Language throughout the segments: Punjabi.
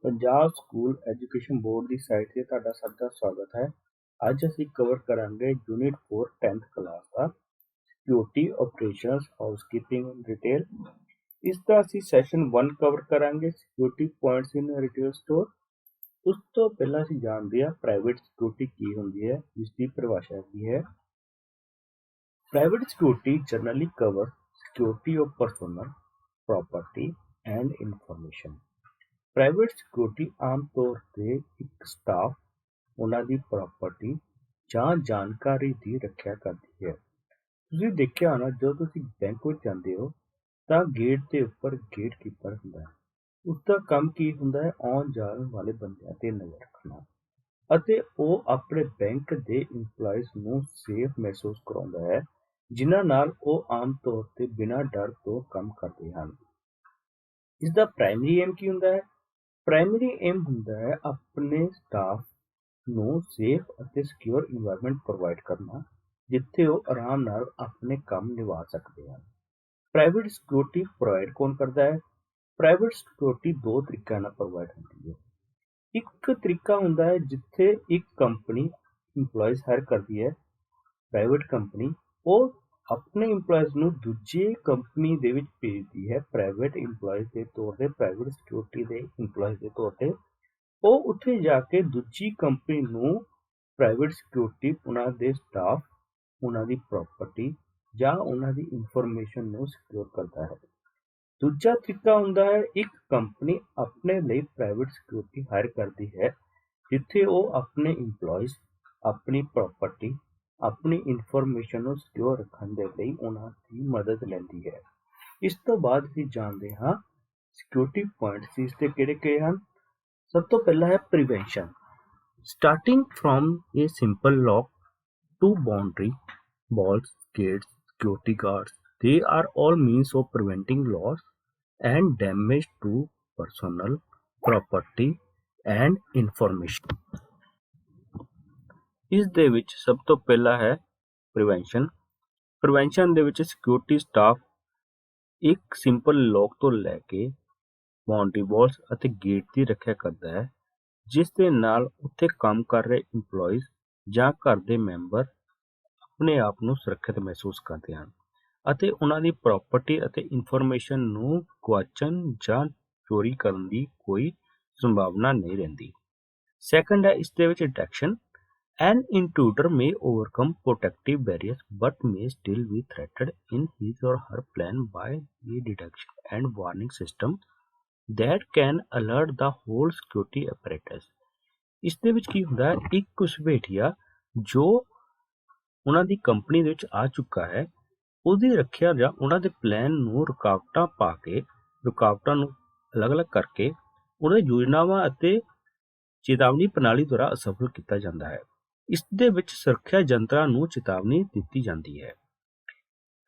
ਪੰਜਾਬ ਸਕੂਲ ਐਜੂਕੇਸ਼ਨ ਬੋਰਡ ਦੀ ਸਾਈਟ 'ਤੇ ਤੁਹਾਡਾ ਸਭ ਦਾ ਸਵਾਗਤ ਹੈ। ਅੱਜ ਅਸੀਂ ਕਵਰ ਕਰਾਂਗੇ ਯੂਨਿਟ 4 10th ਕਲਾਸ ਦਾ ਸਿਕਿਉਰਿਟੀ ਆਪਰੇਸ਼ਨਸ ਹਾਊਸਕੀਪਿੰਗ ਰਿਟੇਲ। ਇਸ ਦਾ ਅਸੀਂ ਸੈਸ਼ਨ 1 ਕਵਰ ਕਰਾਂਗੇ, ਸਿਕਿਉਰਿਟੀ ਪੁਆਇੰਟਸ ਇਨ ਰਿਟੇਲ ਸਟੋਰ। ਉਸ ਤੋਂ ਪਹਿਲਾਂ ਅਸੀਂ ਜਾਣਦੇ ਹਾਂ ਪ੍ਰਾਈਵੇਟ ਸਿਕਿਉਰਿਟੀ ਕੀ ਹੁੰਦੀ ਹੈ, ਇਸ ਦੀ ਪਰਿਭਾਸ਼ਾ ਕੀ ਹੈ। Private security generally cover security of personal property and information. Private security ਆਮ ਤੌਰ ਤੇ ਇੱਕ ਸਟਾਫ, ਉਹਨਾਂ ਦੀ ਪ੍ਰਾਪਰਟੀ ਜਾਂ ਜਾਣਕਾਰੀ ਦੀ ਰੱਖਿਆ ਕਰਦੀ ਹੈ। ਤੁਸੀਂ ਦੇਖਿਆ ਹੋਣਾ, ਜਦੋਂ ਤੁਸੀਂ ਬੈਂਕ ਵਿੱਚ ਜਾਂਦੇ ਹੋ ਤਾਂ ਗੇਟ ਦੇ ਉੱਪਰ ਗੇਟ ਕੀਪਰ ਹੁੰਦਾ ਹੈ। ਉਸ ਦਾ ਕੰਮ ਕੀ ਹੁੰਦਾ ਹੈ? ਆਉਣ ਜਾਣ ਵਾਲੇ ਬੰਦਿਆਂ ਤੇ ਨਜ਼ਰ ਰੱਖਣਾ ਅਤੇ ਉਹ ਆਪਣੇ ਬੈਂਕ ਦੇ ਇੰਪਲਾਈਜ਼ ਨੂੰ ਸੇਫ ਮਹਿਸੂਸ ਕਰਾਉਂਦਾ ਹੈ, ਜਿਨ੍ਹਾਂ ਨਾਲ ਉਹ ਆਮ ਤੌਰ ਤੇ ਬਿਨਾਂ ਡਰ ਤੋਂ ਕੰਮ ਕਰਦੇ ਹਨ। ਇਸ ਦਾ ਪ੍ਰਾਇਮਰੀ ਏਮ ਕੀ ਹੁੰਦਾ ਹੈ? ਪ੍ਰਾਇਮਰੀ ਏਮ ਹੁੰਦਾ ਹੈ ਆਪਣੇ ਸਟਾਫ ਨੂੰ ਸੇਫ ਅਤੇ ਸਿਕਿਉਰ ਇਨਵਾਇਰਨਮੈਂਟ ਪ੍ਰੋਵਾਈਡ ਕਰਨਾ, ਜਿੱਥੇ ਉਹ ਆਰਾਮ ਨਾਲ ਆਪਣੇ ਕੰਮ ਨਿਭਾ ਸਕਦੇ ਹਨ। ਪ੍ਰਾਈਵੇਟ ਸਿਕਿਉਰਿਟੀ ਪ੍ਰੋਵਾਈਡ ਕੌਣ ਕਰਦਾ ਹੈ? ਪ੍ਰਾਈਵੇਟ ਸਿਕਿਉਰਿਟੀ ਦੋ ਤਰੀਕਿਆਂ ਨਾਲ ਪ੍ਰੋਵਾਈਡ ਹੁੰਦੀ ਹੈ। ਇੱਕ ਤਰੀਕਾ ਹੁੰਦਾ ਹੈ ਜਿੱਥੇ ਇੱਕ ਕੰਪਨੀ ਇੰਪਲਾਈਜ਼ ਹਾਇਰ ਕਰਦੀ ਹੈ, ਪ੍ਰਾਈਵੇਟ ਕੰਪਨੀ, ਉਹ ਆਪਣੇ ਇੰਪਲਾਈਜ਼ ਨੂੰ ਦੂਜੀ ਕੰਪਨੀ ਦੇ ਵਿੱਚ ਭੇਜਦੀ ਹੈ ਪ੍ਰਾਈਵੇਟ ਇੰਪਲਾਈਜ਼ ਦੇ ਤੌਰ ਤੇ, ਪ੍ਰਾਈਵੇਟ ਸਿਕਿਉਰਿਟੀ ਦੇ ਇੰਪਲਾਈਜ਼ ਦੇ ਤੌਰ ਤੇ। ਉਹ ਉੱਥੇ ਜਾ ਕੇ ਦੂਜੀ ਕੰਪਨੀ ਨੂੰ ਪ੍ਰਾਈਵੇਟ ਸਿਕਿਉਰਿਟੀ, ਉਹਨਾਂ ਦੇ ਸਟਾਫ, ਉਹਨਾਂ ਦੀ ਪ੍ਰਾਪਰਟੀ ਜਾਂ ਉਹਨਾਂ ਦੀ ਇਨਫੋਰਮੇਸ਼ਨ ਨੂੰ ਸਿਕਿਉਰ ਕਰਦਾ ਹੈ। ਦੂਜਾ ਤਰੀਕਾ ਹੁੰਦਾ ਹੈ, ਇੱਕ ਕੰਪਨੀ ਆਪਣੇ ਲਈ ਪ੍ਰਾਈਵੇਟ ਸਿਕਿਉਰਿਟੀ ਹਾਇਰ ਕਰਦੀ ਹੈ, ਜਿੱਥੇ ਉਹ ਆਪਣੇ ਇੰਪਲਾਈਜ਼, ਆਪਣੀ ਪ੍ਰਾਪਰਟੀ, ਆਪਣੀ ਇਨਫੋਰਮੇਸ਼ਨ ਨੂੰ ਸਿਕਿਉਰ ਰੱਖਣ ਦੇ ਲਈ ਉਹਨਾਂ ਦੀ ਮਦਦ ਲੈਂਦੀ ਹੈ। ਇਸ ਤੋਂ ਬਾਅਦ ਅਸੀਂ ਜਾਣਦੇ ਹਾਂ ਸਿਕਿਉਰਿਟੀ ਪੁਆਇੰਟਸ ਇਸ ਦੇ ਕਿਹੜੇ ਹਨ। ਸਭ ਤੋਂ ਪਹਿਲਾਂ ਹੈ prevention. Starting from a simple lock to boundary walls, gates, security guards, they are all means of preventing loss and damage to personal property and information। ਇਸ ਦੇ ਵਿੱਚ ਸਭ ਤੋਂ ਪਹਿਲਾ ਹੈ ਪ੍ਰੀਵੈਂਸ਼ਨ। ਪ੍ਰੀਵੈਂਸ਼ਨ ਦੇ ਵਿੱਚ ਸਿਕਿਉਰਿਟੀ ਸਟਾਫ ਇੱਕ ਸਿੰਪਲ ਲੌਕ ਤੋਂ ਲੈ ਕੇ ਬਾਉਂਡਰੀ ਵਾਲਸ ਅਤੇ ਗੇਟ ਦੀ ਰੱਖਿਆ ਕਰਦਾ ਹੈ, ਜਿਸ ਦੇ ਨਾਲ ਉੱਥੇ ਕੰਮ ਕਰ ਰਹੇ ਇੰਪਲਾਈਜ਼ ਜਾਂ ਘਰ ਦੇ ਮੈਂਬਰ ਆਪਣੇ ਆਪ ਨੂੰ ਸੁਰੱਖਿਅਤ ਮਹਿਸੂਸ ਕਰਦੇ ਹਨ ਅਤੇ ਉਹਨਾਂ ਦੀ ਪ੍ਰਾਪਰਟੀ ਅਤੇ ਇਨਫੋਰਮੇਸ਼ਨ ਨੂੰ ਗੁਆਚਣ ਜਾਂ ਚੋਰੀ ਕਰਨ ਦੀ ਕੋਈ ਸੰਭਾਵਨਾ ਨਹੀਂ ਰਹਿੰਦੀ। ਸੈਕੰਡ ਹੈ ਇਸ ਦੇ ਵਿੱਚ detection. An intruder may overcome protective barriers but may still be threatened in his or her plan by the detection and warning system that can alert the whole security apparatus। ਇਸ ਦੇ ਵਿੱਚ ਕੀ ਹੁੰਦਾ ਹੈ, ਇੱਕ ਘੁਸਪੈਠੀਆ ਜੋ ਉਹਨਾਂ ਦੀ ਕੰਪਨੀ ਦੇ ਵਿੱਚ ਆ ਚੁੱਕਾ ਹੈ, ਉਹਦੀ ਰੱਖਿਆ ਜਾਂ ਉਹਨਾਂ ਦੇ ਪਲਾਨ ਨੂੰ ਰੁਕਾਵਟਾਂ ਨੂੰ ਅਲੱਗ-ਅਲੱਗ ਕਰਕੇ ਉਹਨਾਂ ਦੀ ਯੋਜਨਾਵਾਂ ਅਤੇ ਚੇਤਾਵਨੀ ਪ੍ਰਣਾਲੀ ਦੁਆਰਾ ਅਸਫਲ ਕੀਤਾ ਜਾਂਦਾ ਹੈ। ਇਸ ਦੇ ਵਿੱਚ ਸੁਰੱਖਿਆ ਯੰਤਰਾਂ ਨੂੰ ਚੇਤਾਵਨੀ ਦਿੱਤੀ ਜਾਂਦੀ ਹੈ।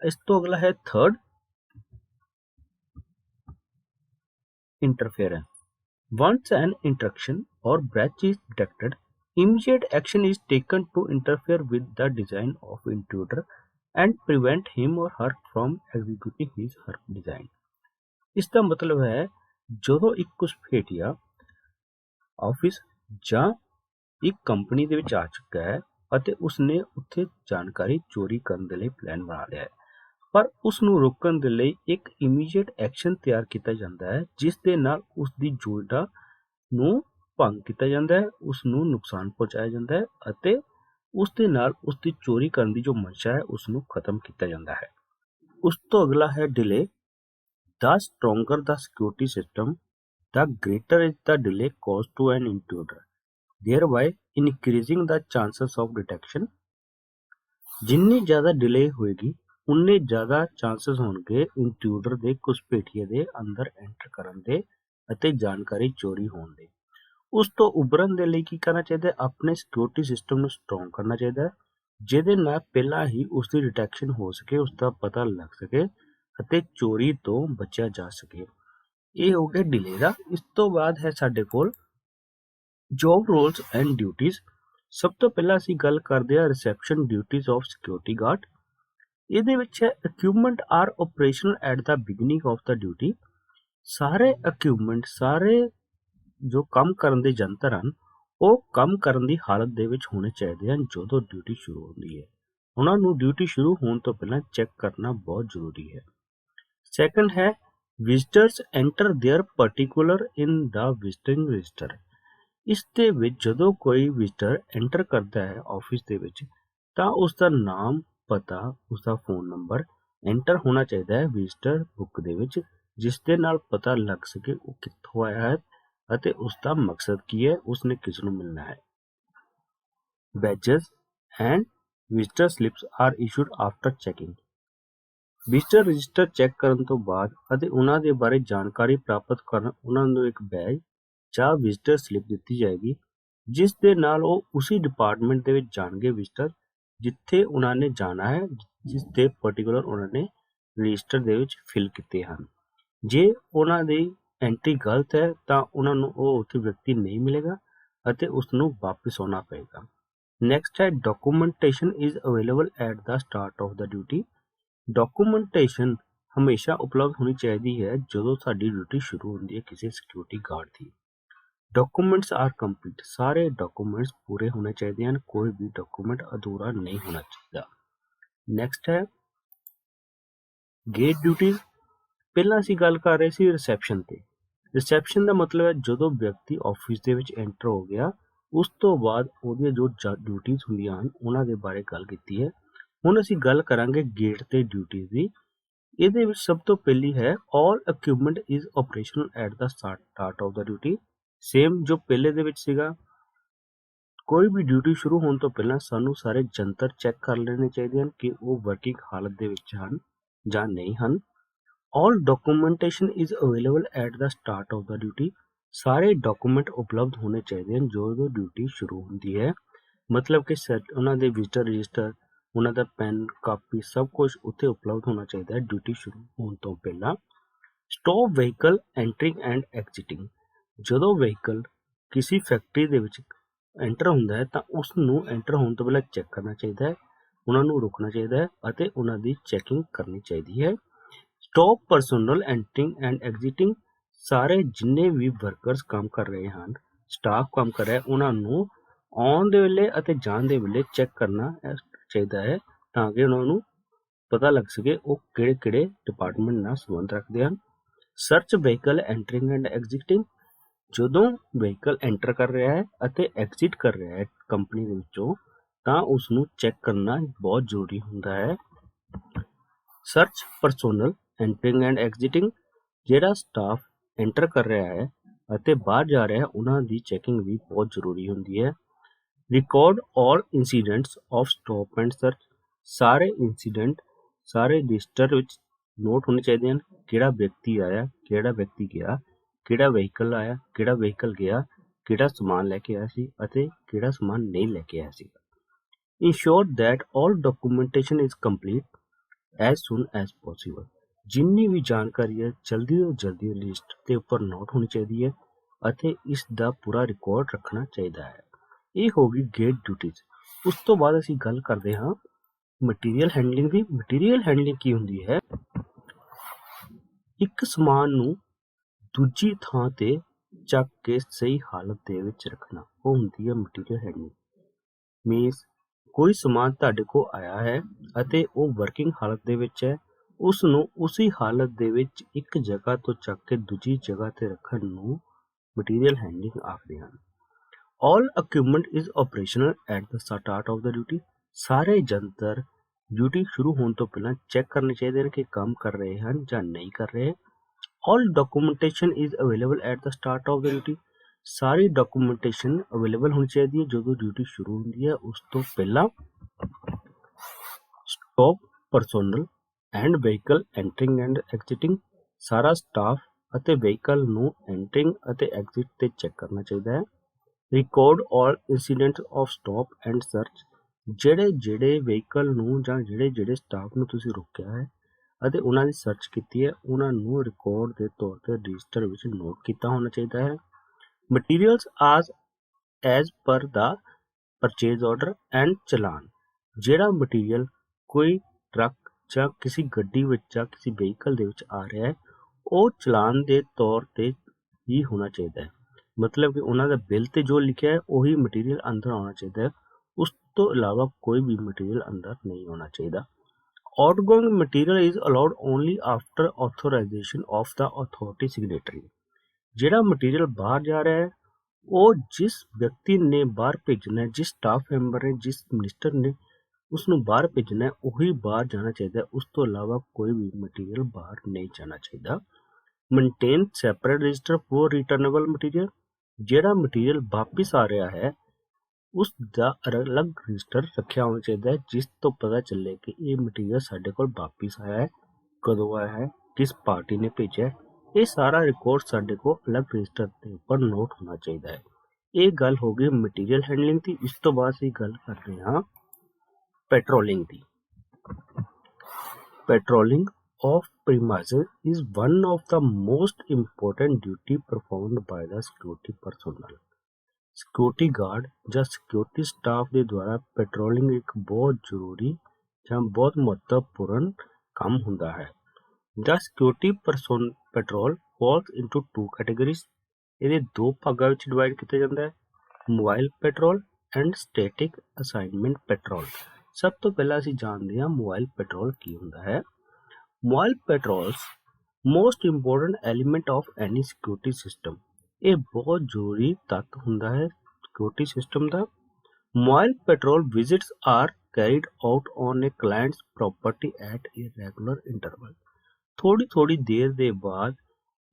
ਇਸ ਤੋਂ ਅਗਲਾ ਹੈ third, interference. Once an intrusion or breach is detected, immediate action is taken to interfere with the design of intruder and prevent him or her from executing his or her design। ਇਸ ਦਾ ਮਤਲਬ ਹੈ, ਜਦੋਂ ਇੱਕ ਘੁਸਪੈਠੀਆ ਆਫਿਸ ਜਾਂ ਇੱਕ ਕੰਪਨੀ ਦੇ ਵਿੱਚ ਆ ਚੁੱਕਾ ਹੈ ਅਤੇ ਉਸਨੇ ਉੱਥੇ ਜਾਣਕਾਰੀ ਚੋਰੀ ਕਰਨ ਦੇ ਲਈ ਪਲਾਨ ਬਣਾ ਲਿਆ ਹੈ, ਪਰ ਉਸ ਨੂੰ ਰੋਕਣ ਦੇ ਲਈ ਇੱਕ ਇਮੀਡੀਏਟ ਐਕਸ਼ਨ ਤਿਆਰ ਕੀਤਾ ਜਾਂਦਾ ਹੈ, ਜਿਸ ਦੇ ਨਾਲ ਉਸ ਦੀ ਯੋਜਨਾ ਨੂੰ ਭੰਗ ਕੀਤਾ ਜਾਂਦਾ ਹੈ, ਉਸ ਨੂੰ ਨੁਕਸਾਨ ਪਹੁੰਚਾਇਆ ਜਾਂਦਾ ਹੈ ਅਤੇ ਉਸ ਦੇ ਨਾਲ ਉਸ ਦੀ ਚੋਰੀ ਕਰਨ ਦੀ ਜੋ ਮਨਸ਼ਾ ਹੈ ਉਸ ਨੂੰ ਖਤਮ ਕੀਤਾ ਜਾਂਦਾ ਹੈ। ਉਸ ਤੋਂ ਅਗਲਾ ਹੈ delay. The stronger the security system, the greater is the delay caused to an intruder, thereby increasing the chances of detection। ਜਿੰਨੀ ਜ਼ਿਆਦਾ ਡਿਲੇ ਹੋਏਗੀ ਉਨੇ ਜ਼ਿਆਦਾ ਚਾਂਸਸ ਹੋਣਗੇ ਇੰਟਰੂਡਰ ਦੇ, ਘੁਸਪੈਠੀਏ ਦੇ ਅੰਦਰ ਐਂਟਰ ਕਰਨ ਦੇ ਅਤੇ ਜਾਣਕਾਰੀ ਚੋਰੀ ਹੋਣ ਦੇ। ਉਸ ਤੋਂ ਉਭਰਨ ਦੇ ਲਈ ਕੀ ਕਰਨਾ ਚਾਹੀਦਾ ਹੈ? ਆਪਣੇ ਸਿਕਿਉਰਿਟੀ ਸਿਸਟਮ ਨੂੰ ਸਟਰੋਂਗ ਕਰਨਾ ਚਾਹੀਦਾ ਹੈ, ਜਿਹਦੇ ਨਾਲ ਪਹਿਲਾਂ ਹੀ ਉਸ ਦੀ ਡਿਟੈਕਸ਼ਨ ਹੋ ਸਕੇ, ਉਸ ਦਾ ਪਤਾ ਲੱਗ ਸਕੇ ਅਤੇ ਚੋਰੀ ਤੋਂ ਬਚਿਆ ਜਾ ਸਕੇ। ਇਹ ਹੋ ਗਿਆ ਡਿਲੇ ਦਾ। ਇਸ ਤੋਂ ਬਾਅਦ ਹੈ ਸਾਡੇ ਕੋਲ ਜੌਬ ਰੋਲਸ ਐਂਡ ਡਿਊਟੀਜ਼। ਸਭ ਤੋਂ ਪਹਿਲਾਂ ਅਸੀਂ ਗੱਲ ਕਰਦੇ ਹਾਂ reception duties of security guard. ਇਹਦੇ ਵਿੱਚ ਹੈ equipment are operational at the beginning of the duty. ਸਾਰੇ ਇਕਵਿਪਮੈਂਟ, ਸਾਰੇ ਜੋ ਕੰਮ ਕਰਨ ਦੇ ਯੰਤਰ ਹਨ ਉਹ ਕੰਮ ਕਰਨ ਦੀ ਹਾਲਤ ਦੇ ਵਿੱਚ ਹੋਣੇ ਚਾਹੀਦੇ ਹਨ ਜਦੋਂ ਡਿਊਟੀ ਸ਼ੁਰੂ ਹੁੰਦੀ ਹੈ। ਉਹਨਾਂ ਨੂੰ ਡਿਊਟੀ ਸ਼ੁਰੂ ਹੋਣ ਤੋਂ ਪਹਿਲਾਂ ਚੈੱਕ ਕਰਨਾ ਬਹੁਤ ਜ਼ਰੂਰੀ ਹੈ। ਸੈਕੰਡ ਹੈ visitors enter their particular in the visiting register. ਇਸ ਦੇ ਵਿੱਚ ਜਦੋਂ ਕੋਈ ਵਿਜ਼ਟਰ ਐਂਟਰ ਕਰਦਾ ਹੈ ਆਫਿਸ ਦੇ ਵਿੱਚ ਤਾਂ ਉਸ ਦਾ ਨਾਮ, ਪਤਾ, ਉਸ ਦਾ ਫੋਨ ਨੰਬਰ ਐਂਟਰ ਹੋਣਾ ਚਾਹੀਦਾ ਹੈ ਵਿਜ਼ਟਰ ਬੁੱਕ ਦੇ ਵਿੱਚ, ਜਿਸ ਦੇ ਨਾਲ ਪਤਾ ਲੱਗ ਸਕੇ ਉਹ ਕਿੱਥੋਂ ਆਇਆ ਹੈ ਅਤੇ ਉਸ ਦਾ ਮਕਸਦ ਕੀ ਹੈ, ਉਸਨੇ ਕਿਸ ਨੂੰ ਮਿਲਣਾ ਹੈ। Badges and visitor slips are issued after checking. Visitor register check ਕਰਨ ਤੋਂ ਬਾਅਦ ਅਤੇ ਉਹਨਾਂ ਦੇ ਬਾਰੇ ਜਾਣਕਾਰੀ ਪ੍ਰਾਪਤ ਕਰਨ ਉਹਨਾਂ ਨੂੰ ਇੱਕ ਬੈਜ ਜਾਂ ਵਿਜ਼ਟਰ ਸਲਿੱਪ ਦਿੱਤੀ ਜਾਏਗੀ, ਜਿਸ ਦੇ ਨਾਲ ਉਹ ਉਸੇ ਡਿਪਾਰਟਮੈਂਟ ਦੇ ਵਿੱਚ ਜਾਣਗੇ ਵਿਜ਼ਟਰ ਜਿੱਥੇ ਉਹਨਾਂ ਨੇ ਜਾਣਾ ਹੈ, ਜਿਸ ਦੇ ਪਾਰਟਿਕੂਲਰ ਉਹਨਾਂ ਨੇ ਰਜਿਸਟਰ ਦੇ ਵਿੱਚ ਫਿਲ ਕੀਤੇ ਹਨ। ਜੇ ਉਹਨਾਂ ਦੀ ਐਂਟਰੀ ਗਲਤ ਹੈ ਤਾਂ ਉਹਨਾਂ ਨੂੰ ਉਹ ਉੱਥੇ ਵਿਅਕਤੀ ਨਹੀਂ ਮਿਲੇਗਾ ਅਤੇ ਉਸ ਨੂੰ ਵਾਪਿਸ ਆਉਣਾ ਪਏਗਾ। ਨੈਕਸਟ ਹੈ documentation is available at the start of the duty. Documentation ਹਮੇਸ਼ਾ ਉਪਲਬਧ ਹੋਣੀ ਚਾਹੀਦੀ ਹੈ ਜਦੋਂ ਸਾਡੀ ਡਿਊਟੀ ਸ਼ੁਰੂ ਹੁੰਦੀ ਹੈ ਕਿਸੇ ਸਿਕਿਉਰਿਟੀ ਗਾਰਡ ਦੀ। Documents are complete. ਸਾਰੇ ਡਾਕੂਮੈਂਟਸ ਪੂਰੇ ਹੋਣੇ ਚਾਹੀਦੇ ਹਨ, ਕੋਈ ਵੀ ਡਾਕੂਮੈਂਟ ਅਧੂਰਾ ਨਹੀਂ ਹੋਣਾ ਚਾਹੀਦਾ। ਨੈਕਸਟ ਹੈ ਗੇਟ ਡਿਊਟੀਜ਼। ਪਹਿਲਾਂ ਅਸੀਂ ਗੱਲ ਕਰ ਰਹੇ ਸੀ ਰਿਸੈਪਸ਼ਨ ਤੇ। ਰਿਸੈਪਸ਼ਨ ਦਾ ਮਤਲਬ ਹੈ ਜਦੋਂ ਵਿਅਕਤੀ ਆਫਿਸ ਦੇ ਵਿੱਚ ਐਂਟਰ ਹੋ ਗਿਆ ਉਸ ਤੋਂ ਬਾਅਦ ਉਹਦੀਆਂ ਜੋ ਡਿਊਟੀਜ਼ ਹੁੰਦੀਆਂ ਹਨ ਉਹਨਾਂ ਦੇ ਬਾਰੇ ਗੱਲ ਕੀਤੀ ਹੈ। ਹੁਣ ਅਸੀਂ ਗੱਲ ਕਰਾਂਗੇ ਗੇਟ ਤੇ ਡਿਊਟੀਜ਼ ਦੀ। ਇਹਦੇ ਵਿੱਚ ਸਭ ਤੋਂ ਪਹਿਲੀ ਹੈ all equipment is operational at the start of the duty. Same ਜੋ ਪਹਿਲੇ ਦੇ ਵਿੱਚ ਸੀਗਾ, ਕੋਈ ਵੀ ਡਿਊਟੀ ਸ਼ੁਰੂ ਹੋਣ ਤੋਂ ਪਹਿਲਾਂ ਸਾਨੂੰ ਸਾਰੇ ਜੰਤਰ ਚੈੱਕ ਕਰ ਲੈਣੇ ਚਾਹੀਦੇ ਹਨ ਕਿ ਉਹ ਵਰਕਿੰਗ ਹਾਲਤ ਦੇ ਵਿੱਚ ਹਨ ਜਾਂ ਨਹੀਂ ਹਨ। All documentation is available at the start of the duty. ਸਾਰੇ ਡਾਕੂਮੈਂਟ ਉਪਲਬਧ ਹੋਣੇ ਚਾਹੀਦੇ ਹਨ ਜਦੋਂ ਡਿਊਟੀ ਸ਼ੁਰੂ ਹੁੰਦੀ ਹੈ। ਮਤਲਬ ਕਿ ਉਹਨਾਂ ਦੇ ਵਿਜ਼ਟਰ ਰਜਿਸਟਰ, ਉਹਨਾਂ ਦਾ ਪੈਨ, ਕਾਪੀ, ਸਭ ਕੁਝ ਉੱਥੇ ਉਪਲਬਧ ਹੋਣਾ ਚਾਹੀਦਾ ਹੈ ਡਿਊਟੀ ਸ਼ੁਰੂ ਹੋਣ ਤੋਂ ਪਹਿਲਾਂ। Stop vehicle entering and exiting. ਜਦੋਂ ਵਹੀਕਲ ਕਿਸੇ ਫੈਕਟਰੀ ਦੇ ਵਿੱਚ ਐਂਟਰ ਹੁੰਦਾ ਹੈ ਤਾਂ ਉਸ ਨੂੰ ਐਂਟਰ ਹੋਣ ਤੋਂ ਪਹਿਲਾਂ ਚੈੱਕ ਕਰਨਾ ਚਾਹੀਦਾ ਹੈ, ਉਹਨਾਂ ਨੂੰ ਰੋਕਣਾ ਚਾਹੀਦਾ ਹੈ ਅਤੇ ਉਹਨਾਂ ਦੀ ਚੈਕਿੰਗ ਕਰਨੀ ਚਾਹੀਦੀ ਹੈ। Stop personnel entering and exiting. ਸਾਰੇ ਜਿੰਨੇ ਵੀ ਵਰਕਰਸ ਕੰਮ ਕਰ ਰਹੇ ਹਨ, ਸਟਾਫ ਕੰਮ ਕਰ ਰਿਹਾ, ਉਹਨਾਂ ਨੂੰ ਆਉਣ ਦੇ ਵੇਲੇ ਅਤੇ ਜਾਣ ਦੇ ਵੇਲੇ ਚੈੱਕ ਕਰਨਾ ਚਾਹੀਦਾ ਹੈ ਤਾਂ ਕਿ ਉਹਨਾਂ ਨੂੰ ਪਤਾ ਲੱਗ ਸਕੇ ਉਹ ਕਿਹੜੇ ਕਿਹੜੇ ਡਿਪਾਰਟਮੈਂਟ ਨਾਲ ਸੰਬੰਧ ਰੱਖਦੇ ਹਨ। Search vehicle entering and exiting. ਜਦੋਂ ਵਹੀਕਲ ਐਂਟਰ ਕਰ ਰਿਹਾ ਹੈ ਅਤੇ ਐਗਜ਼ਿਟ ਕਰ ਰਿਹਾ ਹੈ ਕੰਪਨੀ ਦੇ ਵਿੱਚੋਂ ਤਾਂ ਉਸ ਨੂੰ ਚੈੱਕ ਕਰਨਾ ਬਹੁਤ ਜ਼ਰੂਰੀ ਹੁੰਦਾ ਹੈ। Search personnel entering and exiting. ਜਿਹੜਾ ਸਟਾਫ ਐਂਟਰ ਕਰ ਰਿਹਾ ਹੈ ਅਤੇ ਬਾਹਰ ਜਾ ਰਿਹਾ ਹੈ ਉਹਨਾਂ ਦੀ ਚੈਕਿੰਗ ਵੀ ਬਹੁਤ ਜ਼ਰੂਰੀ ਹੁੰਦੀ ਹੈ। Record all incidents of stop and search. ਸਾਰੇ ਇਨਸੀਡੈਂਟ ਸਾਰੇ ਰਜਿਸਟਰ ਵਿੱਚ ਨੋਟ ਹੋਣੇ ਚਾਹੀਦੇ ਹਨ। ਕਿਹੜਾ ਵਿਅਕਤੀ ਆਇਆ, ਕਿਹੜਾ ਵਿਅਕਤੀ ਗਿਆ, ਕਿਹੜਾ ਵਹੀਕਲ ਆਇਆ, ਕਿਹੜਾ ਵਹੀਕਲ ਗਿਆ, ਕਿਹੜਾ ਸਮਾਨ ਲੈ ਕੇ ਆਇਆ ਸੀ ਅਤੇ ਕਿਹੜਾ ਸਮਾਨ ਨਹੀਂ ਲੈ ਕੇ ਆਇਆ ਸੀ। Ensure that all documentation is complete as soon as possible. ਜਿੰਨੀ ਵੀ ਜਾਣਕਾਰੀ ਹੈ ਜਲਦੀ ਤੋਂ ਜਲਦੀ ਰਜਿਸਟਰ ਦੇ ਉੱਪਰ ਨੋਟ ਹੋਣੀ ਚਾਹੀਦੀ ਹੈ ਅਤੇ ਇਸ ਦਾ ਪੂਰਾ ਰਿਕਾਰਡ ਰੱਖਣਾ ਚਾਹੀਦਾ ਹੈ। ਇਹ ਹੋ ਗਈ ਗੇਟ ਡਿਊਟੀਜ਼। ਉਸ ਤੋਂ ਬਾਅਦ ਅਸੀਂ ਗੱਲ ਕਰਦੇ ਹਾਂ ਮਟੀਰੀਅਲ ਹੈਂਡਲਿੰਗ ਦੀ। ਮਟੀਰੀਅਲ ਹੈਂਡਲਿੰਗ ਕੀ ਹੁੰਦੀ ਹੈ? ਇੱਕ ਸਮਾਨ ਨੂੰ ਦੂਜੀ ਥਾਂ ਤੇ ਚੱਕ ਕੇ ਸਹੀ ਹਾਲਤ ਦੇ ਵਿੱਚ ਰੱਖਣਾ, ਉਹ ਹੁੰਦੀ ਹੈ ਮਟੀਰੀਅਲ ਹੈਂਡਲਿੰਗ। ਮੀਨਸ ਕੋਈ ਸਮਾਨ ਤੁਹਾਡੇ ਕੋਲ ਆਇਆ ਹੈ ਅਤੇ ਉਹ ਵਰਕਿੰਗ ਹਾਲਤ ਦੇ ਵਿੱਚ ਹੈ, ਉਸ ਨੂੰ ਉਸੇ ਹਾਲਤ ਦੇ ਵਿੱਚ ਇੱਕ ਜਗ੍ਹਾ ਤੋਂ ਚੱਕ ਕੇ ਦੂਜੀ ਜਗ੍ਹਾ ਤੇ ਰੱਖਣ ਨੂੰ ਮਟੀਰੀਅਲ ਹੈਂਡਲਿੰਗ ਆਖਦੇ ਹਨ। All equipment is operational at the start of the duty. ਸਾਰੇ ਜੰਤਰ ਡਿਊਟੀ ਸ਼ੁਰੂ ਹੋਣ ਤੋਂ ਪਹਿਲਾਂ ਚੈੱਕ ਕਰਨੇ ਚਾਹੀਦੇ ਨੇ ਕਿ ਕੰਮ ਕਰ ਰਹੇ ਹਨ ਜਾਂ ਨਹੀਂ ਕਰ ਰਹੇ। All documentation is available at the start of the duty. ਸਾਰੀ ਡਾਕੂਮੈਂਟੇਸ਼ਨ ਅਵੇਲੇਬਲ ਹੋਣੀ ਚਾਹੀਦੀ ਹੈ ਜਦੋਂ ਡਿਊਟੀ ਸ਼ੁਰੂ ਹੁੰਦੀ ਹੈ ਉਸ ਤੋਂ ਪਹਿਲਾਂ। Stop personnel and vehicle entering and exiting. ਸਾਰਾ ਸਟਾਫ ਅਤੇ ਵਹੀਕਲ ਨੂੰ ਐਂਟਰਿੰਗ ਅਤੇ ਐਗਜ਼ਿਟ ਤੇ ਚੈੱਕ ਕਰਨਾ ਚਾਹੀਦਾ ਹੈ। Record all incidents of stop and search. ਜਿਹੜੇ ਵਹੀਕਲ ਨੂੰ ਜਾਂ ਜਿਹੜੇ ਸਟਾਫ ਨੂੰ ਤੁਸੀਂ ਰੋਕਿਆ ਹੈ ਅਤੇ ਉਹਨਾਂ ਦੀ ਸਰਚ ਕੀਤੀ ਹੈ ਉਹਨਾਂ ਨੂੰ ਰਿਕਾਰਡ ਦੇ ਤੌਰ ਤੇ ਰਜਿਸਟਰ ਵਿੱਚ ਨੋਟ ਕੀਤਾ ਹੋਣਾ ਚਾਹੀਦਾ ਹੈ। Materials as per the purchase order and challan. ਜਿਹੜਾ ਮਟੀਰੀਅਲ ਕੋਈ ਟਰੱਕ ਜਾਂ ਕਿਸੇ ਗੱਡੀ ਵਿੱਚ ਜਾਂ ਕਿਸੇ ਵਹੀਕਲ ਦੇ ਵਿੱਚ ਆ ਰਿਹਾ ਹੈ ਉਹ ਚਲਾਨ ਦੇ ਤੌਰ ਤੇ ਹੀ ਹੋਣਾ ਚਾਹੀਦਾ ਹੈ। मतलब कि उन्होंने बिल ते जो लिखा है वही मटीरियल अंदर आना चाहिए है, उस तो अलावा कोई भी मटीरियल अंदर नहीं होना चाहिए। Outgoing material is allowed only after authorisation of the authority signatory. ਜਿਹੜਾ ਮਟੀਰੀਅਲ ਬਾਹਰ ਜਾ ਰਿਹਾ ਹੈ ਉਹ ਜਿਸ ਵਿਅਕਤੀ ਨੇ ਬਾਹਰ ਭੇਜਣਾ ਹੈ, ਜਿਸ ਸਟਾਫ ਮੈਂਬਰ ਨੇ, ਜਿਸ ਮਿਨਿਸਟਰ ਨੇ ਉਸ ਨੂੰ ਬਾਹਰ ਭੇਜਣਾ ਹੈ, ਉਹੀ ਬਾਹਰ ਜਾਣਾ ਚਾਹੀਦਾ। ਉਸ ਤੋਂ ਇਲਾਵਾ ਕੋਈ ਵੀ ਮਟੀਰੀਅਲ ਬਾਹਰ ਨਹੀਂ ਜਾਣਾ ਚਾਹੀਦਾ। Maintain separate register for returnable material. ਜਿਹੜਾ ਮਟੀਰੀਅਲ ਵਾਪਿਸ ਆ ਰਿਹਾ ਹੈ ਉਸ ਦਾ ਅਲੱਗ ਰਜਿਸਟਰ ਰੱਖਿਆ ਹੋਣਾ ਚਾਹੀਦਾ ਹੈ, ਜਿਸ ਤੋਂ ਪਤਾ ਚੱਲੇ ਕਿ ਇਹ ਮਟੀਰੀਅਲ ਸਾਡੇ ਕੋਲ ਵਾਪਿਸ ਆਇਆ ਹੈ, ਕਦੋਂ ਆਇਆ ਹੈ, ਕਿਸ ਪਾਰਟੀ ਨੇ ਭੇਜਿਆ ਹੈ। ਇਹ ਸਾਰਾ ਰਿਕਾਰਡ ਸਾਡੇ ਕੋਲ ਅਲੱਗ ਰਜਿਸਟਰ ਦੇ ਉੱਪਰ ਨੋਟ ਹੋਣਾ ਚਾਹੀਦਾ ਹੈ। ਇਹ ਗੱਲ ਹੋ ਗਈ ਮਟੀਰੀਅਲ ਹੈਂਡਲਿੰਗ ਦੀ। ਇਸ ਤੋਂ ਬਾਅਦ ਅਸੀਂ ਗੱਲ ਕਰਦੇ ਹਾਂ patrolling the. Patrolling of premises is one of the most important duty performed by the security personnel। Security guard ਜਾਂ ਸਿਕਿਉਰਿਟੀ ਸਟਾਫ ਦੇ ਦੁਆਰਾ ਪੈਟਰੋਲਿੰਗ ਇੱਕ ਬਹੁਤ ਜ਼ਰੂਰੀ ਜਾਂ ਬਹੁਤ ਮਹੱਤਵਪੂਰਨ ਕੰਮ ਹੁੰਦਾ ਹੈ। The security patrol falls into two categories। ਇਹਦੇ ਦੋ ਭਾਗਾਂ ਵਿੱਚ ਡਿਵਾਈਡ ਕੀਤਾ ਜਾਂਦਾ ਹੈ, mobile petrol and static assignment petrol. ਸਭ ਤੋਂ ਪਹਿਲਾਂ ਅਸੀਂ ਜਾਣਦੇ ਹਾਂ ਮੋਬਾਈਲ ਪੈਟਰੋਲ ਕੀ ਹੁੰਦਾ ਹੈ। Mobile patrols most important element of any security system. ਇਹ ਬਹੁਤ ਜ਼ਰੂਰੀ ਤੱਤ ਹੁੰਦਾ ਹੈ ਸਿਕਿਉਰਿਟੀ ਸਿਸਟਮ ਦਾ। Mobile patrol visits are carried out on a client's property at a regular interval। ਥੋੜੀ ਦੇਰ ਦੇ ਬਾਅਦ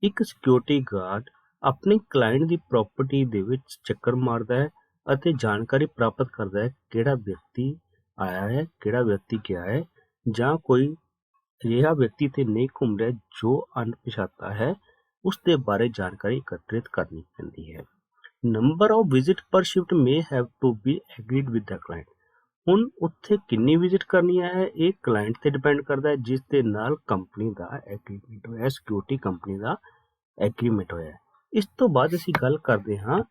ਇੱਕ ਸਿਕਿਉਰਿਟੀ ਗਾਰਡ ਆਪਣੀ ਕਲਾਇੰਟ ਦੀ ਪ੍ਰਾਪਰਟੀ ਦੇ ਵਿੱਚ ਚੱਕਰ ਮਾਰਦਾ ਹੈ ਅਤੇ ਜਾਣਕਾਰੀ ਪ੍ਰਾਪਤ ਕਰਦਾ ਹੈ ਕਿਹੜਾ ਵਿਅਕਤੀ ਆਇਆ ਹੈ, ਕਿਹੜਾ ਵਿਅਕਤੀ ਗਿਆ ਹੈ, ਜਾਂ ਕੋਈ ਅਜਿਹਾ ਵਿਅਕਤੀ ਤੇ ਨਹੀਂ ਘੁੰਮ ਰਿਹਾ ਜੋ ਅਣਪਛਾਤਾ ਹੈ, ਉਸ ਦੇ ਬਾਰੇ ਜਾਣਕਾਰੀ ਇਕੱਤਰਿਤ ਕਰਨੀ ਪੈਂਦੀ ਹੈ। Number of visit per shift may have to be agreed with the client. ਹੁਣ ਉੱਥੇ ਕਿੰਨੀ ਵਿਜ਼ਿਟ ਕਰਨੀ ਹੈ ਇਹ ਕਲਾਇੰਟ ਤੇ ਡਿਪੈਂਡ ਕਰਦਾ ਹੈ, ਜਿਸ ਦੇ ਨਾਲ ਕੰਪਨੀ ਦਾ ਐਗਰੀਮੈਂਟ ਹੋਇਆ, ਸਿਕਿਉਰਿਟੀ ਕੰਪਨੀ ਦਾ ਐਗਰੀਮੈਂਟ ਹੋਇਆ। ਇਸ ਤੋਂ ਬਾਅਦ ਅਸੀਂ ਗੱਲ ਕਰਦੇ ਹਾਂ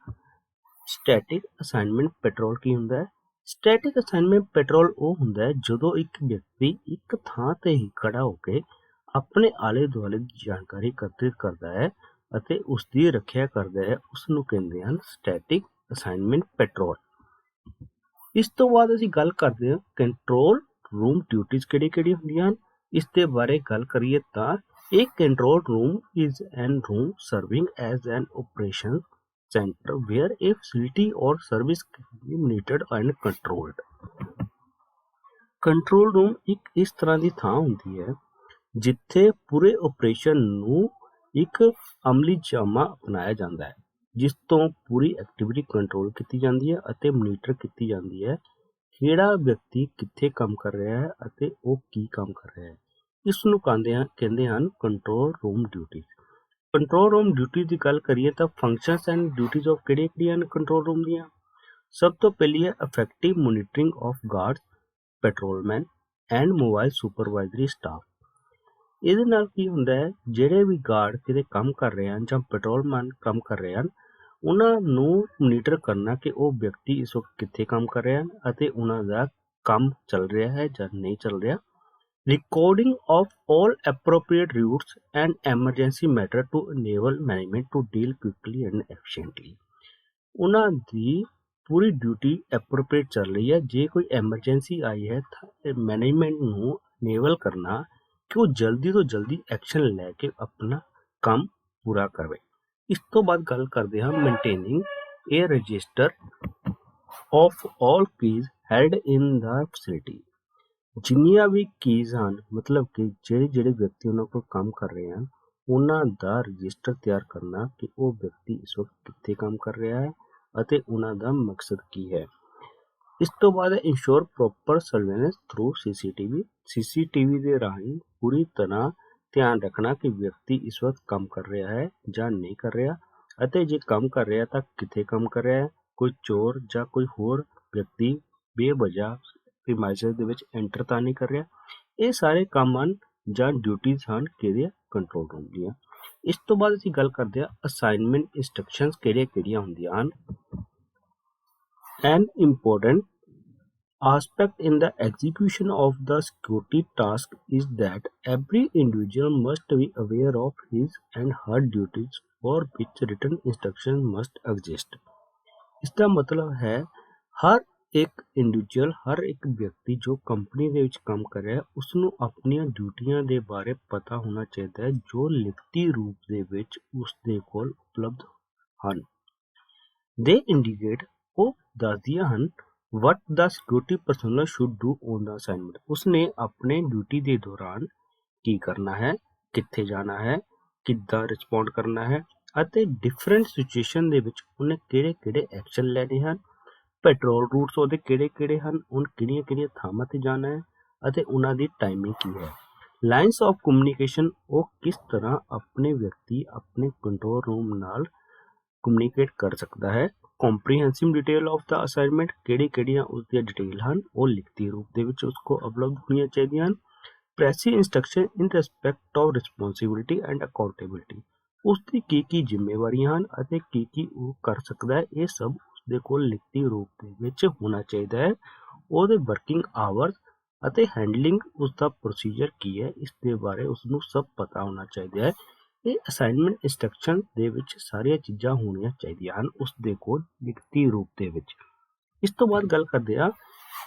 ਸਟੈਟਿਕ ਅਸਾਈਨਮੈਂਟ ਪੈਟਰੋਲ ਕੀ ਹੁੰਦਾ ਹੈ। ਸਟੈਟਿਕ ਅਸਾਈਨਮੈਂਟ ਪੈਟਰੋਲ ਉਹ ਹੁੰਦਾ ਹੈ ਜਦੋਂ ਇੱਕ ਵਿਅਕਤੀ ਇੱਕ ਥਾਂ ਤੇ ਹੀ ਖੜਾ ਹੋ ਕੇ ਆਪਣੇ ਆਲੇ ਦੁਆਲੇ ਦੀ ਜਾਣਕਾਰੀ ਇਕੱਤਰਿਤ ਕਰਦਾ ਹੈ ਅਤੇ ਉਸ ਦੀ ਰੱਖਿਆ ਕਰਦਾ ਹੈ, ਉਸ ਨੂੰ ਕਹਿੰਦੇ ਹਨ ਸਟੈਟਿਕ ਅਸਾਈਨਮੈਂਟ ਪੈਟਰੋਲ। ਇਸ ਤੋਂ ਬਾਅਦ ਅਸੀਂ ਗੱਲ ਕਰਦੇ ਹਾਂ ਕੰਟਰੋਲ ਰੂਮ ਡਿਊਟੀਜ਼ ਕਿਹੜੀ ਹੁੰਦੀਆਂ ਹਨ। ਇਸ ਦੇ ਬਾਰੇ ਗੱਲ ਕਰੀਏ ਤਾਂ ਇੱਕ control room is an room serving as an operation center where a facility or service can be monitored and controlled। Control room ਇੱਕ ਇਸ ਤਰ੍ਹਾਂ ਦੀ ਥਾਂ ਹੁੰਦੀ ਹੈ ਜਿੱਥੇ ਪੂਰੇ ਆਪਰੇਸ਼ਨ ਨੂੰ ਇੱਕ ਅਮਲੀ ਜਾਮਾ ਅਪਣਾਇਆ ਜਾਂਦਾ ਹੈ, ਜਿਸ ਤੋਂ ਪੂਰੀ ਐਕਟੀਵਿਟੀ ਕੰਟਰੋਲ ਕੀਤੀ ਜਾਂਦੀ ਹੈ ਅਤੇ ਮੋਨੀਟਰ ਕੀਤੀ ਜਾਂਦੀ ਹੈ ਕਿਹੜਾ ਵਿਅਕਤੀ ਕਿੱਥੇ ਕੰਮ ਕਰ ਰਿਹਾ ਹੈ ਅਤੇ ਉਹ ਕੀ ਕੰਮ ਕਰ ਰਿਹਾ ਹੈ। ਇਸ ਨੂੰ ਕਹਿੰਦੇ ਹਨ control room duty. Control room duty ਦੀ ਗੱਲ ਕਰੀਏ ਤਾਂ ਫੰਕਸ਼ਨਸ ਐਂਡ ਡਿਊਟੀਜ਼ ਆਫ ਕਿਹੜੀਆਂ ਹਨ ਕੰਟਰੋਲ ਰੂਮ ਦੀਆਂ। ਸਭ ਤੋਂ ਪਹਿਲੀ ਹੈ effective monitoring of guards, patrolmen and mobile supervisory staff. ਇਹਦੇ ਨਾਲ ਕੀ ਹੁੰਦਾ ਹੈ, ਜਿਹੜੇ ਵੀ ਗਾਰਡ ਕਿਤੇ ਕੰਮ ਕਰ ਰਹੇ ਹਨ ਜਾਂ ਪੈਟਰੋਲਮੈਨ ਕੰਮ ਕਰ ਰਹੇ ਹਨ, ਉਹਨਾਂ ਨੂੰ ਮੋਨੀਟਰ ਕਰਨਾ ਕਿ ਉਹ ਵਿਅਕਤੀ ਇਸ ਵਕਤ ਕਿੱਥੇ ਕੰਮ ਕਰ ਰਹੇ ਹਨ ਅਤੇ ਉਹਨਾਂ ਦਾ ਕੰਮ ਚੱਲ ਰਿਹਾ ਹੈ ਜਾਂ ਨਹੀਂ ਚੱਲ ਰਿਹਾ। Recording of all appropriate routes and emergency matter to enable management to deal quickly and efficiently। ਉਹਨਾਂ ਦੀ ਪੂਰੀ ਡਿਊਟੀ ਐਪਰੋਪ੍ਰੀਏਟ ਚੱਲ ਰਹੀ ਹੈ। ਜੇ ਕੋਈ ਐਮਰਜੈਂਸੀ ਆਈ ਹੈ ਤਾਂ ਮੈਨੇਜਮੈਂਟ ਨੂੰ ਇਨੇਬਲ ਕਰਨਾ ਕਿ ਉਹ ਜਲਦੀ ਤੋਂ ਜਲਦੀ ਐਕਸ਼ਨ ਲੈ ਕੇ ਆਪਣਾ ਕੰਮ ਪੂਰਾ ਕਰੇ। ਇਸ ਤੋਂ ਬਾਅਦ ਗੱਲ ਕਰਦੇ ਹਾਂ maintaining A register of all keys held in the facility. ਜਿੰਨੀਆਂ ਵੀ ਕੀਜ਼ ਹਨ, ਮਤਲਬ ਕਿ ਜਿਹੜੇ ਵਿਅਕਤੀ ਉਹਨਾਂ ਕੋਲ ਕੰਮ ਕਰ ਰਹੇ ਹਨ, ਉਹਨਾਂ ਦਾ ਰਜਿਸਟਰ ਤਿਆਰ ਕਰਨਾ ਕਿ ਉਹ ਵਿਅਕਤੀ ਇਸ ਵਕਤ ਕਿੱਥੇ ਕੰਮ ਕਰ ਰਿਹਾ ਹੈ ਅਤੇ ਉਹਨਾਂ ਦਾ ਮਕਸਦ ਕੀ ਹੈ। ਇਸ ਤੋਂ ਬਾਅਦ insure proper surveillance through CCTV ਦੇ ਰਾਹੀਂ ਪੂਰੀ ਤਰ੍ਹਾਂ ਧਿਆਨ ਰੱਖਣਾ ਕਿ ਵਿਅਕਤੀ ਇਸ ਵਕਤ ਕੰਮ ਕਰ ਰਿਹਾ ਹੈ ਜਾਂ ਨਹੀਂ ਕਰ ਰਿਹਾ, ਅਤੇ ਜੇ ਕੰਮ ਕਰ ਰਿਹਾ ਤਾਂ ਕਿੱਥੇ ਕੰਮ ਕਰ ਰਿਹਾ ਹੈ, ਕੋਈ ਚੋਰ ਜਾਂ ਕੋਈ ਹੋਰ ਵਿਅਕਤੀ ਬੇਵਜ੍ਹਾ ਪ੍ਰੀਮਾਈਸਿਸ ਦੇ ਵਿੱਚ ਐਂਟਰ ਤਾਂ ਨਹੀਂ ਕਰ ਰਿਹਾ। ਇਹ ਸਾਰੇ ਕੰਮ ਹਨ ਜਾਂ ਡਿਊਟੀਜ਼ ਹਨ ਕਿਹਦੇ ਕੰਟਰੋਲ ਰੂਮ ਦੀਆਂ। ਇਸ ਤੋਂ ਬਾਅਦ ਅਸੀਂ ਗੱਲ ਕਰਦੇ ਹਾਂ ਅਸਾਈਨਮੈਂਟ ਇੰਸਟਰਕਸ਼ਨਸ ਕਿਹੜੀਆਂ ਹੁੰਦੀਆਂ ਹਨ। ਐਨ important aspect in the execution of the security task is that every individual must be aware of his and her duties for which written instructions must exist। इसका मतलब है ਹਰ ਇੱਕ ਇੰਡੀਵਿਜੂਅਲ ਹਰ ਇੱਕ ਵਿਅਕਤੀ ਜੋ ਕੰਪਨੀ ਦੇ ਵਿੱਚ ਕੰਮ ਕਰ ਰਿਹਾ ਉਸਨੂੰ ਆਪਣੀਆਂ ਡਿਊਟੀਆਂ ਦੇ ਬਾਰੇ ਪਤਾ ਹੋਣਾ ਚਾਹੀਦਾ ਹੈ ਜੋ ਲਿਖਤੀ ਰੂਪ ਦੇ ਵਿੱਚ ਉਸਦੇ ਕੋਲ ਉਪਲਬਧ ਹਨ। ਦੇ ਇੰਡੀਕੇਟ ਉਹ ਦੱਸਦੀਆਂ ਹਨ what the security personnel should do on the assignment। ਉਸਨੇ ਆਪਣੇ ਡਿਊਟੀ ਦੇ ਦੌਰਾਨ ਕੀ ਕਰਨਾ ਹੈ, ਕਿੱਥੇ ਜਾਣਾ ਹੈ, ਕਿੱਦਾਂ ਰਿਸਪੌਂਡ ਕਰਨਾ ਹੈ ਅਤੇ ਡਿਫਰੈਂਟ ਸਿਚੁਏਸ਼ਨ ਦੇ ਵਿੱਚ ਉਹਨੇ ਕਿਹੜੇ ਐਕਸ਼ਨ ਲੈਣੇ ਹਨ, ਪੈਟਰੋਲ ਰੂਟਸ ਉਹਦੇ ਕਿਹੜੇ ਹਨ, ਉਹਨ ਕਿਹੜੀਆਂ ਥਾਵਾਂ ਤੇ ਜਾਣਾ ਹੈ ਅਤੇ ਉਹਨਾਂ ਦੀ ਟਾਈਮਿੰਗ ਕੀ ਹੈ। ਲਾਈਨਸ ਆਫ ਕਮਿਊਨੀਕੇਸ਼ਨ ਉਹ ਕਿਸ ਤਰ੍ਹਾਂ ਆਪਣੇ ਵਿਅਕਤੀ ਆਪਣੇ ਕੰਟਰੋਲ ਰੂਮ ਨਾਲ ਕਮਿਊਨੀਕੇਟ ਕਰ ਸਕਦਾ ਹੈ। Comprehensive detail of the assignment ਕਿਹੜੀਆਂ ਉਸਦੀਆਂ ਡਿਟੇਲ ਹਨ ਉਹ ਲਿਖਤੀ ਰੂਪ ਦੇ ਵਿੱਚ ਉਸਕੋ ਉਪਲਬਧ ਹੋਣੀਆਂ ਚਾਹੀਦੀਆਂ ਹਨ। Precise instruction in respect of responsibility and accountability ਉਸਦੀ ਕੀ ਜ਼ਿੰਮੇਵਾਰੀਆਂ ਹਨ ਅਤੇ ਕੀ ਉਹ ਕਰ ਸਕਦਾ ਹੈ ਇਹ ਸਭ ਉਸਦੇ ਕੋਲ ਲਿਖਤੀ ਰੂਪ ਦੇ ਵਿੱਚ ਹੋਣਾ ਚਾਹੀਦਾ ਹੈ। ਉਹਦੇ ਵਰਕਿੰਗ ਆਵਰਸ ਅਤੇ ਹੈਂਡਲਿੰਗ ਉਸਦਾ ਪ੍ਰੋਸੀਜਰ ਕੀ ਹੈ ਇਸ ਦੇ ਬਾਰੇ ਉਸਨੂੰ ਸਭ ਪਤਾ ਹੋਣਾ ਚਾਹੀਦਾ ਹੈ। ਇਹ ਅਸਾਈਨਮੈਂਟ ਇੰਸਟਰਕਸ਼ਨ ਦੇ ਵਿੱਚ ਸਾਰੀਆਂ ਚੀਜ਼ਾਂ ਹੋਣੀਆਂ ਚਾਹੀਦੀਆਂ ਹਨ ਉਸਦੇ ਕੋਲ ਲਿਖਤੀ ਰੂਪ ਦੇ ਵਿੱਚ। ਇਸ ਤੋਂ ਬਾਅਦ ਗੱਲ ਕਰਦੇ ਆ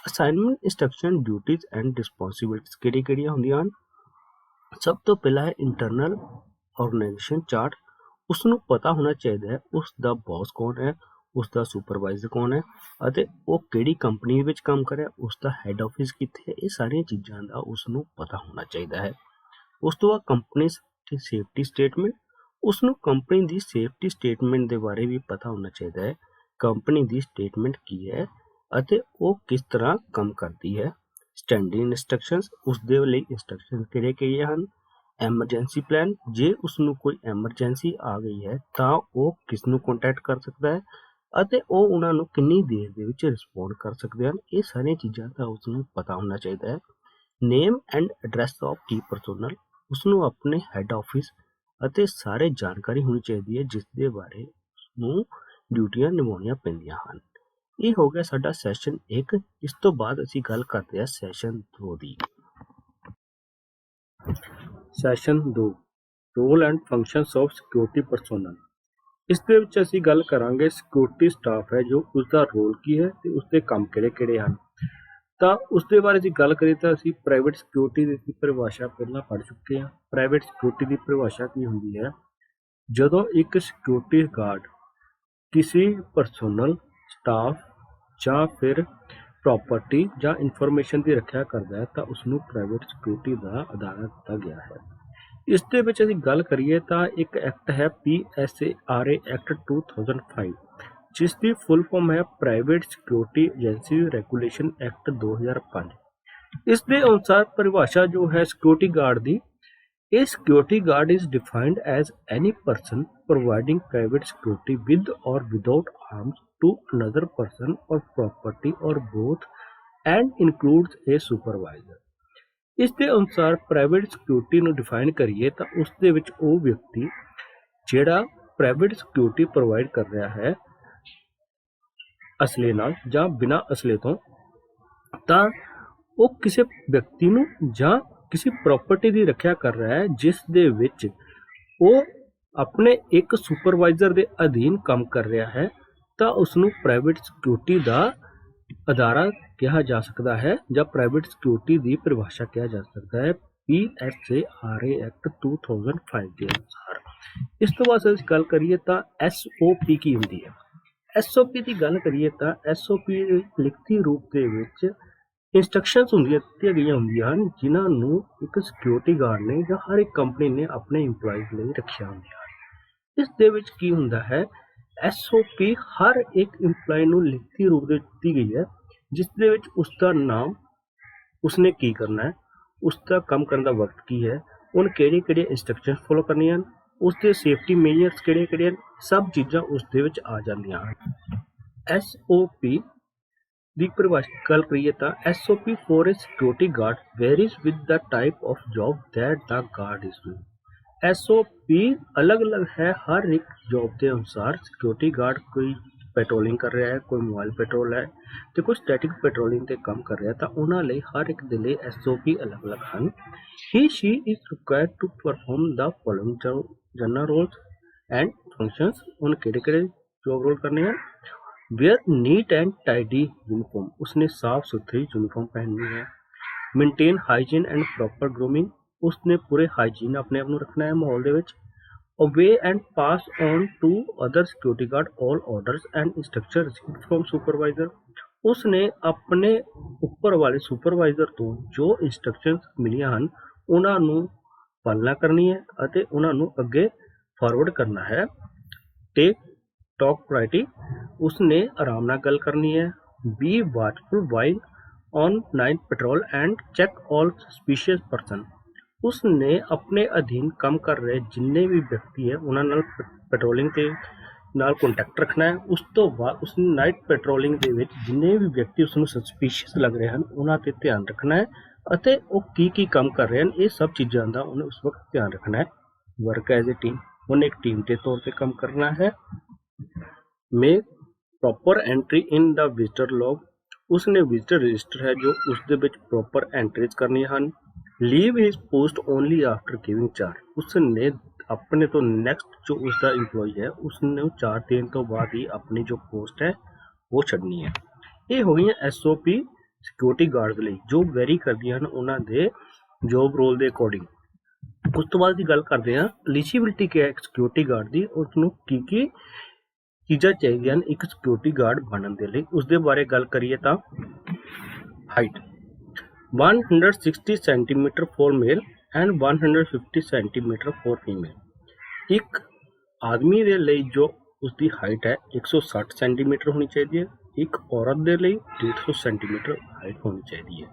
assignment instruction duties and responsibilities ਕਿਹੜੀਆਂ ਹੁੰਦੀਆਂ ਹਨ। ਸਭ ਤੋਂ ਪਹਿਲਾਂ ਹੈ ਇੰਟਰਨਲ ਆਰਗੇਨਾਈਜੇਸ਼ਨ ਚਾਰਟ। ਉਸਨੂੰ ਪਤਾ ਹੋਣਾ ਚਾਹੀਦਾ ਹੈ ਉਸਦਾ ਬੌਸ ਕੌਣ ਹੈ, ਉਸਦਾ ਸੁਪਰਵਾਈਜ਼ਰ ਕੌਣ ਹੈ ਅਤੇ ਉਹ ਕਿਹੜੀ ਕੰਪਨੀ ਵਿੱਚ ਕੰਮ ਕਰ ਰਿਹਾ, ਉਸਦਾ ਹੈੱਡ ਆਫਿਸ ਕਿੱਥੇ ਹੈ। ਇਹ ਸਾਰੀਆਂ ਚੀਜ਼ਾਂ ਦਾ ਉਸਨੂੰ ਪਤਾ ਹੋਣਾ ਚਾਹੀਦਾ ਹੈ। ਉਸ ਤੋਂ ਬਾਅਦ ਕੰਪਨੀ ਸੇਫਟੀ ਸਟੇਟਮੈਂਟ ਉਸਨੂੰ ਕੰਪਨੀ ਦੀ ਸੇਫਟੀ ਸਟੇਟਮੈਂਟ ਦੇ ਬਾਰੇ ਵੀ ਪਤਾ ਹੋਣਾ ਚਾਹੀਦਾ ਹੈ। ਕੰਪਨੀ ਦੀ ਸਟੇਟਮੈਂਟ ਕੀ ਹੈ ਅਤੇ ਉਹ ਕਿਸ ਤਰ੍ਹਾਂ ਕੰਮ ਕਰਦੀ ਹੈ। ਸਟੈਂਡਿੰਗ ਇੰਸਟਰਕਸ਼ਨਸ ਉਸਦੇ ਲਈ ਇੰਸਟਰਕਸ਼ਨ ਕਿਹੜੇ ਹਨ। ਐਮਰਜੈਂਸੀ ਪਲਾਨ ਜੇ ਉਸਨੂੰ ਕੋਈ ਐਮਰਜੈਂਸੀ ਆ ਗਈ ਹੈ ਤਾਂ ਉਹ ਕਿਸ ਨੂੰ ਕੰਟੈਕਟ ਕਰ ਸਕਦਾ ਹੈ ਅਤੇ ਉਹ ਉਹਨਾਂ ਨੂੰ ਕਿੰਨੀ ਦੇਰ ਦੇ ਵਿੱਚ ਰਿਸਪੌਂਡ ਕਰ ਸਕਦੇ ਹਨ। ਇਹ ਸਾਰੀਆਂ ਚੀਜ਼ਾਂ ਦਾ ਉਸਨੂੰ ਪਤਾ ਹੋਣਾ ਚਾਹੀਦਾ ਹੈ। Name and address of Ki personal ਉਸਨੂੰ ਆਪਣੇ ਹੈੱਡ ਆਫਿਸ ਅਤੇ ਸਾਰੇ ਜਾਣਕਾਰੀ ਹੋਣੀ ਚਾਹੀਦੀ ਹੈ ਜਿਸ ਦੇ ਬਾਰੇ ਉਸਨੂੰ ਡਿਊਟੀਆਂ ਨਿਭਾਉਣੀਆਂ ਪੈਂਦੀਆਂ ਹਨ। ਇਹ ਹੋ ਗਿਆ ਸਾਡਾ ਸੈਸ਼ਨ 1। ਇਸ ਤੋਂ ਬਾਅਦ ਅਸੀਂ ਗੱਲ ਕਰਦੇ ਹਾਂ ਸੈਸ਼ਨ 2 ਦੀ। Session 2 role and functions of security personnel. ਇਸ ਦੇ ਵਿੱਚ ਅਸੀਂ ਗੱਲ ਕਰਾਂਗੇ ਸਿਕਿਉਰਿਟੀ ਸਟਾਫ ਹੈ ਜੋ ਉਸਦਾ ਰੋਲ ਕੀ ਹੈ ਤੇ ਉਸਦੇ ਕੰਮ ਕਿਹੜੇ ਹਨ। ਤਾਂ ਉਸਦੇ ਬਾਰੇ ਜੇ ਗੱਲ ਕਰੀਏ ਤਾਂ ਅਸੀਂ ਪ੍ਰਾਈਵੇਟ ਸਿਕਿਉਰਿਟੀ ਦੀ ਪਰਿਭਾਸ਼ਾ ਪਹਿਲਾਂ ਪੜ੍ਹ ਚੁੱਕੇ ਹਾਂ। ਪ੍ਰਾਈਵੇਟ ਸਿਕਿਉਰਿਟੀ ਦੀ ਪਰਿਭਾਸ਼ਾ ਕੀ ਹੁੰਦੀ ਹੈ, ਜਦੋਂ ਇੱਕ ਸਿਕਿਉਰਿਟੀ ਗਾਰਡ ਕਿਸੇ ਪਰਸਨਲ ਸਟਾਫ ਜਾਂ ਫਿਰ ਪ੍ਰੋਪਰਟੀ ਜਾਂ ਇਨਫੋਰਮੇਸ਼ਨ ਦੀ ਰੱਖਿਆ ਕਰਦਾ ਹੈ ਤਾਂ ਉਸਨੂੰ ਪ੍ਰਾਈਵੇਟ ਸਿਕਿਉਰਿਟੀ ਦਾ ਅਦਾਰਾ ਦਿੱਤਾ ਗਿਆ ਹੈ। ਇਸ ਦੇ ਵਿੱਚ ਅਸੀਂ ਗੱਲ ਕਰੀਏ ਤਾਂ ਇੱਕ ਐਕਟ ਹੈ PSARA ਐਕਟ 2005 ਜਿਸ ਦੀ ਫੁੱਲ ਫਾਰਮ ਹੈ private security agency regulation act 2005। ਇਸ ਦੇ ਅਨੁਸਾਰ ਪਰਿਭਾਸ਼ਾ ਜੋ ਹੈ ਸਿਕਿਉਰਿਟੀ ਗਾਰਡ ਦੀ, ਇਹ security guard is defined as any person providing private security with or without arms to another person or property or both and includes a supervisor. ਇਸ ਦੇ ਅਨੁਸਾਰ ਪ੍ਰਾਈਵੇਟ ਸਿਕਿਉਰਿਟੀ ਨੂੰ ਡਿਫਾਈਨ ਕਰੀਏ ਤਾਂ ਉਸ ਦੇ ਵਿੱਚ ਉਹ ਵਿਅਕਤੀ ਜਿਹੜਾ ਪ੍ਰਾਈਵੇਟ ਸਿਕਿਉਰਿਟੀ ਪ੍ਰੋਵਾਈਡ ਕਰ ਰਿਹਾ ਹੈ ਅਸਲੇ ਨਾਲ ਜਾਂ ਬਿਨਾਂ ਅਸਲੇ ਤੋਂ, ਤਾਂ ਉਹ ਕਿਸੇ ਵਿਅਕਤੀ ਨੂੰ ਜਾਂ ਕਿਸੇ ਪ੍ਰਾਪਰਟੀ ਦੀ ਰੱਖਿਆ ਕਰ ਰਿਹਾ ਹੈ ਜਿਸ ਦੇ ਵਿੱਚ ਉਹ ਆਪਣੇ ਇੱਕ ਸੁਪਰਵਾਈਜ਼ਰ ਦੇ ਅਧੀਨ ਕੰਮ ਕਰ ਰਿਹਾ ਹੈ ਤਾਂ ਉਸ ਨੂੰ ਪ੍ਰਾਈਵੇਟ ਸਿਕਿਉਰਿਟੀ ਦਾ ਅਦਾਰਾ ਕਿਹਾ ਜਾ ਸਕਦਾ ਹੈ ਜਾਂ ਪ੍ਰਾਈਵੇਟ ਸਿਕਿਉਰਿਟੀ ਦੀ ਪਰਿਭਾਸ਼ਾ ਕਿਹਾ ਜਾ ਸਕਦਾ ਹੈ PSARA ਐਕਟ 2005 ਦੇ ਅਨੁਸਾਰ। ਇਸ ਤੋਂ ਬਾਅਦ ਅਸੀਂ ਗੱਲ ਕਰੀਏ ਤਾਂ SOP ਕੀ ਹੁੰਦੀ ਹੈ। SOP ਦੀ ਗੱਲ ਕਰੀਏ ਤਾਂ SOP ਲਿਖਤੀ ਰੂਪ ਦੇ ਵਿੱਚ ਇੰਸਟਰਕਸ਼ਨਸ ਦਿੱਤੀਆਂ ਗਈਆਂ ਹੁੰਦੀਆਂ ਹਨ ਜਿਨ੍ਹਾਂ ਨੂੰ ਇੱਕ ਸਿਕਿਉਰਿਟੀ ਗਾਰਡ ਨੇ ਜਾਂ ਹਰ ਇੱਕ ਕੰਪਨੀ ਨੇ ਆਪਣੇ ਇੰਪਲਾਈਜ਼ ਲਈ ਰੱਖਿਆ ਹੁੰਦੀਆਂ ਹਨ। ਇਸ ਦੇ ਵਿੱਚ ਕੀ ਹੁੰਦਾ ਹੈ, SOP ਹਰ ਇੱਕ ਇੰਪਲਾਈ ਨੂੰ ਲਿਖਤੀ ਰੂਪ ਦੇ ਦਿੱਤੀ ਗਈ ਹੈ ਜਿਸ ਦੇ ਵਿੱਚ ਉਸਦਾ ਨਾਮ, ਉਸਨੇ ਕੀ ਕਰਨਾ ਹੈ, ਉਸਦਾ ਕੰਮ ਕਰਨ ਦਾ ਵਕਤ ਕੀ ਹੈ, ਉਹਨ ਕਿਹੜੇ ਇੰਸਟਰਕਸ਼ਨ ਫੋਲੋ ਕਰਨੀਆਂ ਹਨ, ਉਸਦੇ ਸੇਫਟੀ ਮੇਜਰਸ ਕਿਹੜੇ ਹਨ, ਸਭ ਚੀਜ਼ਾਂ ਉਸ ਦੇ ਵਿੱਚ ਆ ਜਾਂਦੀਆਂ ਹਨ। SOP ਦੀ ਪਰਿਭਾਸ਼ਾ ਗੱਲ ਕਰੀਏ ਤਾਂ SOP for a security guard varies with the type of job that the guard is doing। SOP ਅਲੱਗ-ਅਲੱਗ ਹੈ ਹਰ ਇੱਕ ਜੌਬ ਦੇ ਅਨੁਸਾਰ। ਸਿਕਿਉਰਿਟੀ ਗਾਰਡ ਕੋਈ ਪੈਟਰੋਲਿੰਗ ਕਰ ਰਿਹਾ ਹੈ, ਕੋਈ ਮੋਬਾਈਲ ਪੈਟਰੋਲ ਹੈ ਤੇ ਕੋਈ ਸਟੈਟਿਕ ਪੈਟਰੋਲਿੰਗ ਤੇ ਕੰਮ ਕਰ ਰਿਹਾ, ਤਾਂ ਉਹਨਾਂ ਲਈ ਹਰ ਇੱਕ ਦੇ ਲਈ SOP ਅਲੱਗ-ਅਲੱਗ ਹਨ। He she is required to perform the following general roles and functions। ਉਹਨੇ ਕਿਹੜੇ-ਕਿਹੜੇ ਜੋਬ ਰੋਲ करने हैं। wear neat and tidy uniform, उसने साफ सुथरी यूनिफॉर्म पहननी है। maintain hygiene and proper grooming, उसने पूरे हाइजीन अपने आप ਨੂੰ ਰੱਖਣਾ ਹੈ ਮਾਹੌਲ ਦੇ ਵਿੱਚ। obey and pass on to other security guard all orders and instructions received from supervisor, ਉਸਨੇ ਆਪਣੇ ਉੱਪਰ ਵਾਲੇ ਸੁਪਰਵਾਈਜ਼ਰ ਤੋਂ ਜੋ ਇੰਸਟਰਕਸ਼ਨਸ ਮਿਲੀਆਂ ਹਨ ਉਹਨਾਂ ਨੂੰ ਪਾਲਣਾ ਕਰਨੀ ਹੈ ਅਤੇ ਉਹਨਾਂ ਨੂੰ ਅੱਗੇ ਫਾਰਵਰਡ ਕਰਨਾ ਹੈ। ਟਾਕ ਪ੍ਰਾਇਰਟੀ, ਉਸਨੇ ਆਰਾਮ ਨਾਲ ਗੱਲ ਕਰਨੀ ਹੈ। Be watchful while on night patrol and check all suspicious person, ਉਸਨੇ ਆਪਣੇ ਅਧੀਨ ਕੰਮ ਕਰ ਰਹੇ ਜਿੰਨੇ ਵੀ ਵਿਅਕਤੀ ਹੈ ਉਹਨਾਂ ਨਾਲ ਪੈਟਰੋਲਿੰਗ ਤੇ ਨਾਲ ਕੰਟੈਕਟ ਰੱਖਣਾ ਹੈ। ਉਸ ਤੋਂ ਬਾਅਦ ਉਸਨੇ ਨਾਈਟ ਪੈਟਰੋਲਿੰਗ ਦੇ ਵਿੱਚ ਜਿੰਨੇ ਵੀ ਵਿਅਕਤੀ ਉਸ ਨੂੰ ਸਸਪੀਸ਼ੀਅਸ ਲੱਗ ਰਹੇ ਹਨ ਉਹਨਾਂ ਤੇ ਧਿਆਨ ਰੱਖਣਾ ਹੈ ਅਤੇ ਉਹ ਕੀ ਕੰਮ ਕਰ ਰਹੇ ਹਨ ਇਹ ਸਭ ਚੀਜ਼ਾਂ ਦਾ ਉਹਨੇ ਉਸ ਵਕਤ ਧਿਆਨ ਰੱਖਣਾ ਹੈ। ਵਰਕ ਐਜ਼ ਏ ਟੀਮ, ਉਹਨੇ ਇੱਕ ਟੀਮ ਦੇ ਤੌਰ ਤੇ ਕੰਮ ਕਰਨਾ ਹੈ। ਮੇਕ ਪ੍ਰੋਪਰ ਐਂਟਰੀ ਇਨ ਦਾ ਵਿਜ਼ਟਰ ਲੌਗ, ਉਸਨੇ ਵਿਜ਼ਟਰ ਰਜਿਸਟਰ ਹੈ ਜੋ ਉਸ ਦੇ ਵਿੱਚ ਪ੍ਰੋਪਰ ਐਂਟਰੀਜ਼ ਕਰਨੀਆਂ ਹਨ। Leave his post only after giving charge, ਉਸਨੇ ਆਪਣੇ ਤੋਂ ਨੈਕਸਟ ਜੋ ਉਸਦਾ ਇੰਪਲੋਈ ਹੈ ਉਸਨੂੰ ਚਾਰਜ ਦੇਣ ਤੋਂ ਬਾਅਦ ਹੀ ਆਪਣੀ ਜੋ ਪੋਸਟ ਹੈ ਉਹ ਛੱਡਣੀ ਹੈ। ਇਹ ਹੋ ਗਈਆਂ SOP ਸਿਕਿਉਰਿਟੀ ਗਾਰਡਸ ਲਈ ਜੋ ਵੈਰੀ ਕਰਦੀਆਂ ਹਨ ਉਹਨਾਂ ਦੇ ਜੋਬ ਰੋਲ ਦੇ ਅਕੋਰਡਿੰਗ। ਉਸ ਤੋਂ ਬਾਅਦ ਦੀ ਗੱਲ ਕਰਦੇ ਹਾਂ ਐਲੀਜੀਬਿਲਿਟੀ ਕੀ ਹੈ ਇੱਕ ਸਿਕਿਉਰਿਟੀ ਗਾਰਡ ਦੀ, ਉਸਨੂੰ ਕੀ ਚੀਜ਼ਾਂ ਚਾਹੀਦੀਆਂ ਹਨ ਇੱਕ ਸਿਕਿਉਰਿਟੀ ਗਾਰਡ ਬਣਨ ਦੇ ਲਈ। ਉਸਦੇ ਬਾਰੇ ਗੱਲ ਕਰੀਏ ਤਾਂ height 160 centimetre for male and 150 centimetre for female, ਇੱਕ ਆਦਮੀ ਦੇ ਲਈ ਜੋ ਉਸਦੀ ਹਾਈਟ ਹੈ 160 ਸੈਂਟੀਮੀਟਰ ਹੋਣੀ ਚਾਹੀਦੀ ਹੈ, ਇੱਕ ਔਰਤ ਦੇ ਲਈ 150 ਸੈਂਟੀਮੀਟਰ ਹਾਈਟ ਹੋਣੀ ਚਾਹੀਦੀ ਹੈ।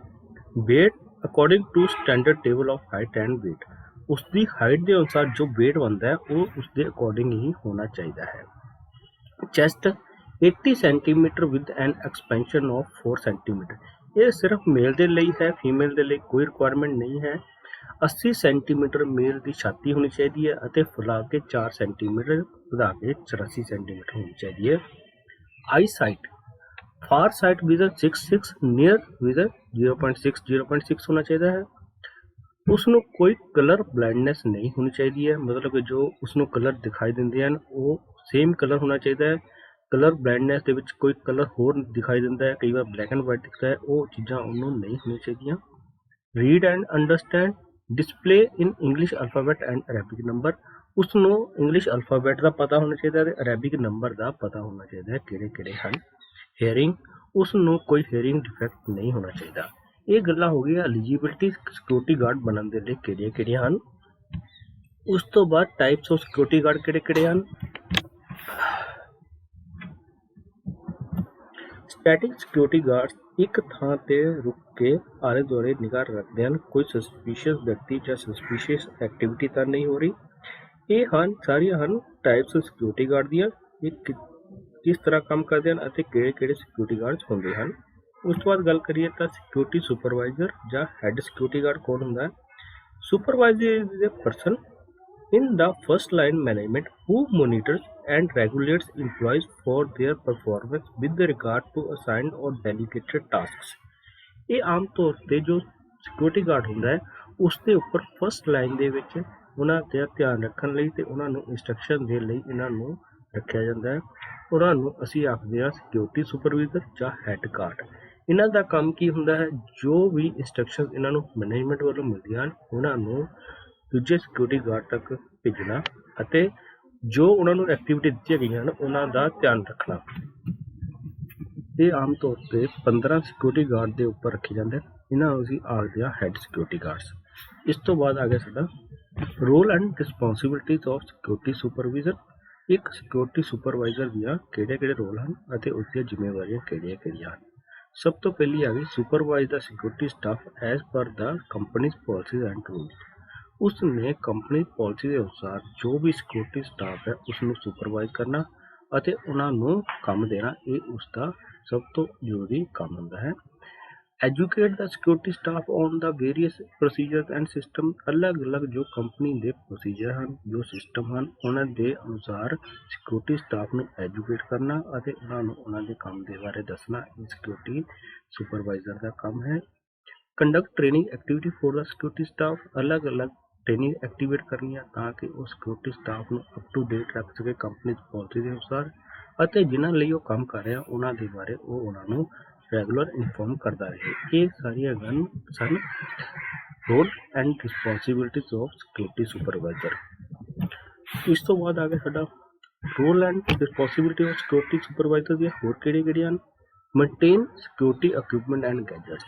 weight according to standard table of height and weight, ਉਸਦੀ ਹਾਈਟ ਦੇ ਅਨੁਸਾਰ ਜੋ weight ਬਣਦਾ ਹੈ ਉਹ ਉਸਦੇ ਅਕੋਰਡਿੰਗ ਹੀ ਹੋਣਾ ਚਾਹੀਦਾ ਹੈ। Chest 80 centimetre with N expansion of 4 centimetre, ਇਹ ਸਿਰਫ ਮੇਲ ਦੇ ਲਈ ਹੈ, ਫੀਮੇਲ ਦੇ ਲਈ ਕੋਈ ਰਿਕੁਆਇਰਮੈਂਟ ਨਹੀਂ ਹੈ। 80 ਸੈਂਟੀਮੀਟਰ ਮੇਲ ਦੀ ਛਾਤੀ ਹੋਣੀ ਚਾਹੀਦੀ ਹੈ ਅਤੇ ਫੁਲਾ ਕੇ 4 ਸੈਂਟੀਮੀਟਰ ਵਧਾ ਕੇ 84 ਸੈਂਟੀਮੀਟਰ ਹੋਣੀ ਚਾਹੀਦੀ ਹੈ। Eyesight far sight vision 6 near vision 0.6 ਹੋਣਾ ਚਾਹੀਦਾ ਹੈ। ਉਸਨੂੰ ਕੋਈ ਕਲਰ ਬਲਾਈਂਡਨੈਸ ਨਹੀਂ ਹੋਣੀ ਚਾਹੀਦੀ ਹੈ, ਮਤਲਬ ਕਿ ਜੋ ਉਸਨੂੰ ਕਲਰ ਦਿਖਾਈ ਦਿੰਦੇ ਹਨ ਉਹ ਸੇਮ ਕਲਰ ਹੋਣਾ ਚਾਹੀਦਾ ਹੈ। ਕਲਰ ਬਲਾਈਂਡਨੈਸ ਦੇ ਵਿੱਚ ਕੋਈ ਕਲਰ ਹੋਰ ਦਿਖਾਈ ਦਿੰਦਾ ਹੈ, ਕਈ ਵਾਰ ਬਲੈਕ ਐਂਡ ਵਾਈਟ ਦਿਖਦਾ ਹੈ, ਉਹ ਚੀਜ਼ਾਂ ਉਹਨੂੰ ਨਹੀਂ ਹੋਣੀਆਂ ਚਾਹੀਦੀਆਂ। Read and understand display in English alphabet and Arabic number, ਉਸਨੂੰ ਇੰਗਲਿਸ਼ ਅਲਫਾਬੈਟ ਦਾ ਪਤਾ ਹੋਣਾ ਚਾਹੀਦਾ ਹੈ ਅਤੇ ਅਰੈਬਿਕ ਨੰਬਰ ਦਾ ਪਤਾ ਹੋਣਾ ਚਾਹੀਦਾ ਹੈ ਕਿਹੜੇ ਹਨ। ਹੀਅਰਿੰਗ, ਉਸਨੂੰ ਕੋਈ ਹੀਅਰਿੰਗ ਡਿਫੈਕਟ ਨਹੀਂ ਹੋਣਾ ਚਾਹੀਦਾ। ਇਹ ਗੱਲਾਂ ਹੋ ਗਈਆਂ ਐਲੀਜੀਬਿਲਿਟੀ ਸਿਕਿਉਰਿਟੀ ਗਾਰਡ ਬਣਨ ਦੇ ਲਈ ਕਿਹੜੀਆਂ ਹਨ। ਉਸ ਤੋਂ ਬਾਅਦ ਟਾਈਪਸ ਆਫ ਸਿਕਿਉਰਿਟੀ ਗਾਰਡ ਕਿਹੜੇ ਹਨ। ਸਟੈਟਿਕ ਸਿਕਿਉਰਿਟੀ ਗਾਰਡਸ ਇੱਕ ਥਾਂ ਤੇ ਰੁਕ ਕੇ ਆਲੇ ਦੁਆਲੇ ਨਿਗਾਹ ਰੱਖਦੇ ਹਨ, ਕੋਈ ਸਸਪੀਸ਼ੀਅਸ ਵਿਅਕਤੀ ਜਾਂ ਸਸਪੀਸ਼ੀਅਸ ਐਕਟੀਵਿਟੀ ਤਾਂ ਨਹੀਂ ਹੋ ਰਹੀ। ਇਹ ਸਾਰੀਆਂ ਹਨ ਟਾਈਪਸ ਆਫ ਸਿਕਿਉਰਿਟੀ ਗਾਰਡ ਦੀਆਂ, ਇਹ ਕਿਸ ਤਰ੍ਹਾਂ ਕੰਮ ਕਰਦੇ ਹਨ ਅਤੇ ਕਿਹੜੇ ਸਿਕਿਉਰਿਟੀ ਗਾਰਡਸ ਹੁੰਦੇ ਹਨ। ਉਸ ਤੋਂ ਬਾਅਦ ਗੱਲ ਕਰੀਏ ਤਾਂ ਸਿਕਿਉਰਿਟੀ ਸੁਪਰਵਾਈਜ਼ਰ ਜਾਂ ਹੈਡ ਸਿਕਿਉਰਿਟੀ ਗਾਰਡ ਕੌਣ ਹੁੰਦਾ ਹੈ। Supervisor is a person in the first line management who monitors and regulates employees for their performance with regard to assigned or delegated tasks। ਇਹ ਆਮ ਤੌਰ ਤੇ ਜੋ ਸਿਕਿਉਰਿਟੀ ਗਾਰਡ ਹੁੰਦਾ ਹੈ ਉਸ ਦੇ ਉੱਪਰ ਫਸਟ ਲਾਈਨ ਦੇ ਵਿੱਚ ਉਹਨਾਂ ਦਾ ਧਿਆਨ ਰੱਖਣ ਲਈ ਤੇ ਉਹਨਾਂ ਨੂੰ ਇੰਸਟਰਕਸ਼ਨ ਦੇਣ ਲਈ ਇਹਨਾਂ ਨੂੰ ਰੱਖਿਆ ਜਾਂਦਾ ਹੈ। ਉਹਨਾਂ ਨੂੰ ਅਸੀਂ ਆਖਦੇ ਹਾਂ ਸਿਕਿਉਰਿਟੀ ਸੁਪਰਵਾਈਜ਼ਰ ਜਾਂ ਹੈਡ ਗਾਰਡ। ਇਹਨਾਂ ਦਾ ਕੰਮ ਕੀ ਹੁੰਦਾ ਹੈ, ਜੋ ਵੀ ਇੰਸਟਰਕਸ਼ਨ ਇਹਨਾਂ ਨੂੰ ਮੈਨੇਜਮੈਂਟ ਵੱਲੋਂ ਮਿਲਦੀਆਂ ਹਨ ਉਹਨਾਂ ਨੂੰ ਦੂਜੇ ਸਿਕਿਉਰਿਟੀ ਗਾਰਡ ਤੱਕ ਭੇਜਣਾ ਅਤੇ ਜੋ ਉਹਨਾਂ ਨੂੰ ਐਕਟੀਵਿਟੀ ਦਿੱਤੀਆਂ ਗਈਆਂ ਹਨ ਉਹਨਾਂ ਦਾ ਧਿਆਨ ਰੱਖਣਾ। ਇਹ ਆਮ ਤੌਰ ਤੇ 15 ਸਿਕਿਉਰਿਟੀ ਗਾਰਡ ਦੇ ਉੱਪਰ ਰੱਖੇ ਜਾਂਦੇ ਹਨ, ਇਹਨਾਂ ਨੂੰ ਅਸੀਂ ਆਖਦੇ ਹਾਂ ਹੈਡ ਸਿਕਿਉਰਿਟੀ ਗਾਰਡਸ। ਇਸ ਤੋਂ ਬਾਅਦ ਆ ਗਿਆ ਸਾਡਾ role and responsibilities of security supervisor. ਇੱਕ ਸਿਕਿਉਰਿਟੀ ਸੁਪਰਵਾਈਜ਼ਰ ਦੀਆਂ ਕਿਹੜੇ ਰੋਲ ਹਨ ਅਤੇ ਉਸ ਦੀਆਂ ਜ਼ਿੰਮੇਵਾਰੀਆਂ ਕਿਹੜੀਆਂ ਹਨ। ਸਭ ਤੋਂ ਪਹਿਲੀ ਆ ਗਈ supervise the security staff as per the companies policies and rules. ਉਸਨੇ ਕੰਪਨੀ ਪਾਲਿਸੀ ਦੇ ਅਨੁਸਾਰ ਜੋ ਵੀ ਸਿਕਿਉਰਿਟੀ ਸਟਾਫ ਹੈ ਉਸਨੂੰ ਸੁਪਰਵਾਈਜ਼ ਕਰਨਾ ਅਤੇ ਉਹਨਾਂ ਨੂੰ ਕੰਮ ਦੇਣਾ, ਇਹ ਉਸਦਾ ਸਭ ਤੋਂ ਜ਼ਰੂਰੀ ਕੰਮ ਹੁੰਦਾ ਹੈ। Educate the security staff on the various procedures and system. ਅਲੱਗ-ਅਲੱਗ ਜੋ ਕੰਪਨੀ ਦੇ ਪ੍ਰੋਸੀਜਰ ਹਨ, ਜੋ ਸਿਸਟਮ ਹਨ, ਉਹਨਾਂ ਦੇ ਅਨੁਸਾਰ ਸਿਕਿਉਰਿਟੀ ਸਟਾਫ ਨੂੰ ਐਜੂਕੇਟ ਕਰਨਾ ਅਤੇ ਉਹਨਾਂ ਨੂੰ ਉਹਨਾਂ ਦੇ ਕੰਮ ਦੇ ਬਾਰੇ ਦੱਸਣਾ ਇਹ ਸਿਕਿਉਰਿਟੀ ਸੁਪਰਵਾਈਜ਼ਰ ਦਾ ਕੰਮ ਹੈ। Conduct training activity for the security staff. ਅਲੱਗ-ਅਲੱਗ ਟ੍ਰੇਨਿੰਗ ਐਕਟੀਵੇਟ ਕਰਨੀਆਂ ਤਾਂ ਕਿ ਉਹ ਸਿਕਿਉਰਿਟੀ ਸਟਾਫ ਨੂੰ ਅਪ ਟੂ ਡੇਟ ਰੱਖ ਸਕੇ ਕੰਪਨੀ ਦੀ ਪਾਲਿਸੀ ਦੇ ਅਨੁਸਾਰ ਅਤੇ ਜਿਨ੍ਹਾਂ ਲਈ ਉਹ ਕੰਮ ਕਰ ਰਿਹਾ ਉਹਨਾਂ ਦੇ ਬਾਰੇ ਉਹ ਉਹਨਾਂ ਨੂੰ ਰੈਗੂਲਰ ਇਨਫੋਰਮ ਕਰਦਾ ਰਹੇ। ਇਹ ਸਾਰੀਆਂ ਗੱਲ ਸਨ role and responsibilities of security supervisor. ਇਸ ਤੋਂ ਬਾਅਦ ਆ ਗਿਆ ਸਾਡਾ role and responsibility of security supervisor ਦੀਆਂ ਹੋਰ ਕਿਹੜੀਆਂ ਹਨ। Maintain security equipment and gadgets.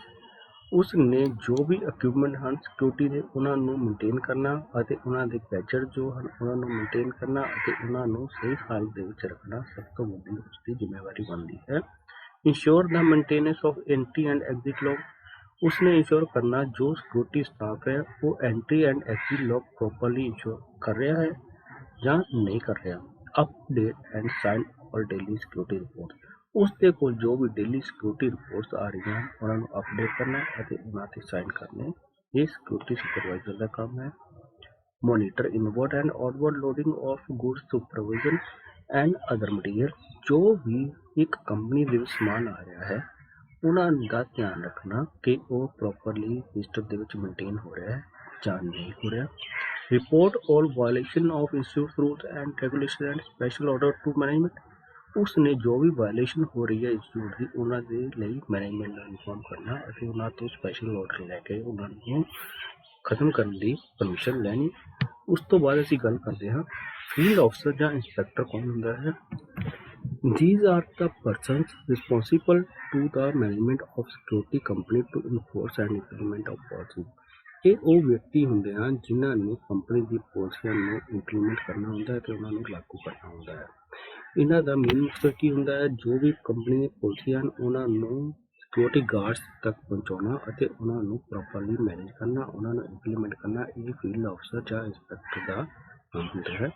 ਉਸ ਨੇ ਜੋ ਵੀ ਇਕਵਿਪਮੈਂਟ ਹਨ ਸਿਕਿਉਰਿਟੀ ਦੇ ਉਹਨਾਂ ਨੂੰ ਮੇਨਟੇਨ ਕਰਨਾ ਅਤੇ ਉਹਨਾਂ ਦੇ ਗੈਜਟ ਜੋ ਹਨ ਉਹਨਾਂ ਨੂੰ ਮੇਨਟੇਨ ਕਰਨਾ ਅਤੇ ਉਹਨਾਂ ਨੂੰ ਸਹੀ ਹਾਲਤ ਦੇ ਵਿੱਚ ਰੱਖਣਾ ਸਭ ਤੋਂ ਵੱਡੀ ਉਸਦੀ ਜ਼ਿੰਮੇਵਾਰੀ ਬਣਦੀ ਹੈ। Ensure the maintenance of entry and exit lock. उसने इंश्योर करना जो सिक्योरिटी स्टाफ है वो entry and exit lock properly ensure कर रहा है या नहीं कर रहा। अपडेट एंड साइन और डेली सिक्योरिटी रिपोर्ट। उसके कोल जो भी डेली सिक्योरिटी रिपोर्ट्स आ रही हैं उन्होंने अपडेट करना और उन्होंने साइन करने ये सिक्योरिटी सुपरवाइजर का काम है। Monitor inward and outward loading of goods supervision and other material. जो भी एक कंपनी ਦੇ ਵਿੱਚ ਸਮਾਨ ਆ ਰਿਹਾ ਹੈ ਉਹਨਾਂ ਦਾ ਧਿਆਨ ਰੱਖਣਾ ਕਿ ਉਹ ਪ੍ਰੋਪਰਲੀ ਸਿਸਟਮ ਦੇ ਵਿੱਚ ਮੇਨਟੇਨ ਹੋ ਰਿਹਾ ਹੈ ਜਾਂ ਨਹੀਂ ਹੋ ਰਿਹਾ। Report all violation of institute rules and regulation and special order to management. ਉਸ ਨੇ ਜੋ ਵੀ ਵਾਇਲੇਸ਼ਨ ਹੋ ਰਹੀ ਹੈ ਇੰਸਟੀਟਿਊਟ ਦੀ ਉਹਨਾਂ ਦੇ ਲਈ ਮੈਨੇਜਮੈਂਟ ਨੂੰ ਇਨਫੋਰਮ ਕਰਨਾ ਅਤੇ ਉਹਨਾਂ ਤੋਂ ਸਪੈਸ਼ਲ ਆਰਡਰ ਲੈ ਕੇ ਉਹਨਾਂ ਨੂੰ ਖਤਮ ਕਰਨ ਦੀ ਪਰਮਿਸ਼ਨ ਲੈਣੀ। ਉਸ ਤੋਂ ਬਾਅਦ ਅਸੀਂ ਗੱਲ ਕਰਦੇ ਹਾਂ ਫੀਲਡ ਆਫਸਰ ਜਾਂ ਇੰਸਪੈਕਟਰ ਕੌਣ ਹੁੰਦਾ ਹੈ। These are the persons responsible to the management of security company to enforce and implement of policy। ਇਹ ਉਹ ਵਿਅਕਤੀ ਹੁੰਦੇ ਹਨ ਜਿਨ੍ਹਾਂ ਨੂੰ ਕੰਪਨੀ ਦੀ ਪਾਲਿਸੀਆਂ ਨੂੰ ਇੰਪਲੀਮੈਂਟ ਕਰਨਾ ਹੁੰਦਾ ਹੈ ਅਤੇ ਉਹਨਾਂ ਨੂੰ ਲਾਗੂ ਕਰਨਾ ਹੁੰਦਾ ਹੈ। ਇਹਨਾਂ ਦਾ ਮੇਨ ਮਕਸਦ ਕੀ ਹੁੰਦਾ ਹੈ ਜੋ ਵੀ ਕੰਪਨੀ ਦੀ ਪਾਲਿਸੀਆਂ ਹਨ ਉਹਨਾਂ ਨੂੰ ਸਿਕਿਉਰਿਟੀ ਗਾਰਡਸ ਤੱਕ ਪਹੁੰਚਾਉਣਾ ਅਤੇ ਉਹਨਾਂ ਨੂੰ ਪ੍ਰੋਪਰਲੀ ਮੈਨੇਜ ਕਰਨਾ ਉਹਨਾਂ ਨੂੰ ਇੰਪਲੀਮੈਂਟ ਕਰਨਾ ਇਹ ਫੀਲਡ ਆਫਸਰ ਜਾਂ ਇੰਸਪੈਕਟਰ ਦਾ ਕੰਮ ਹੁੰਦਾ ਹੈ।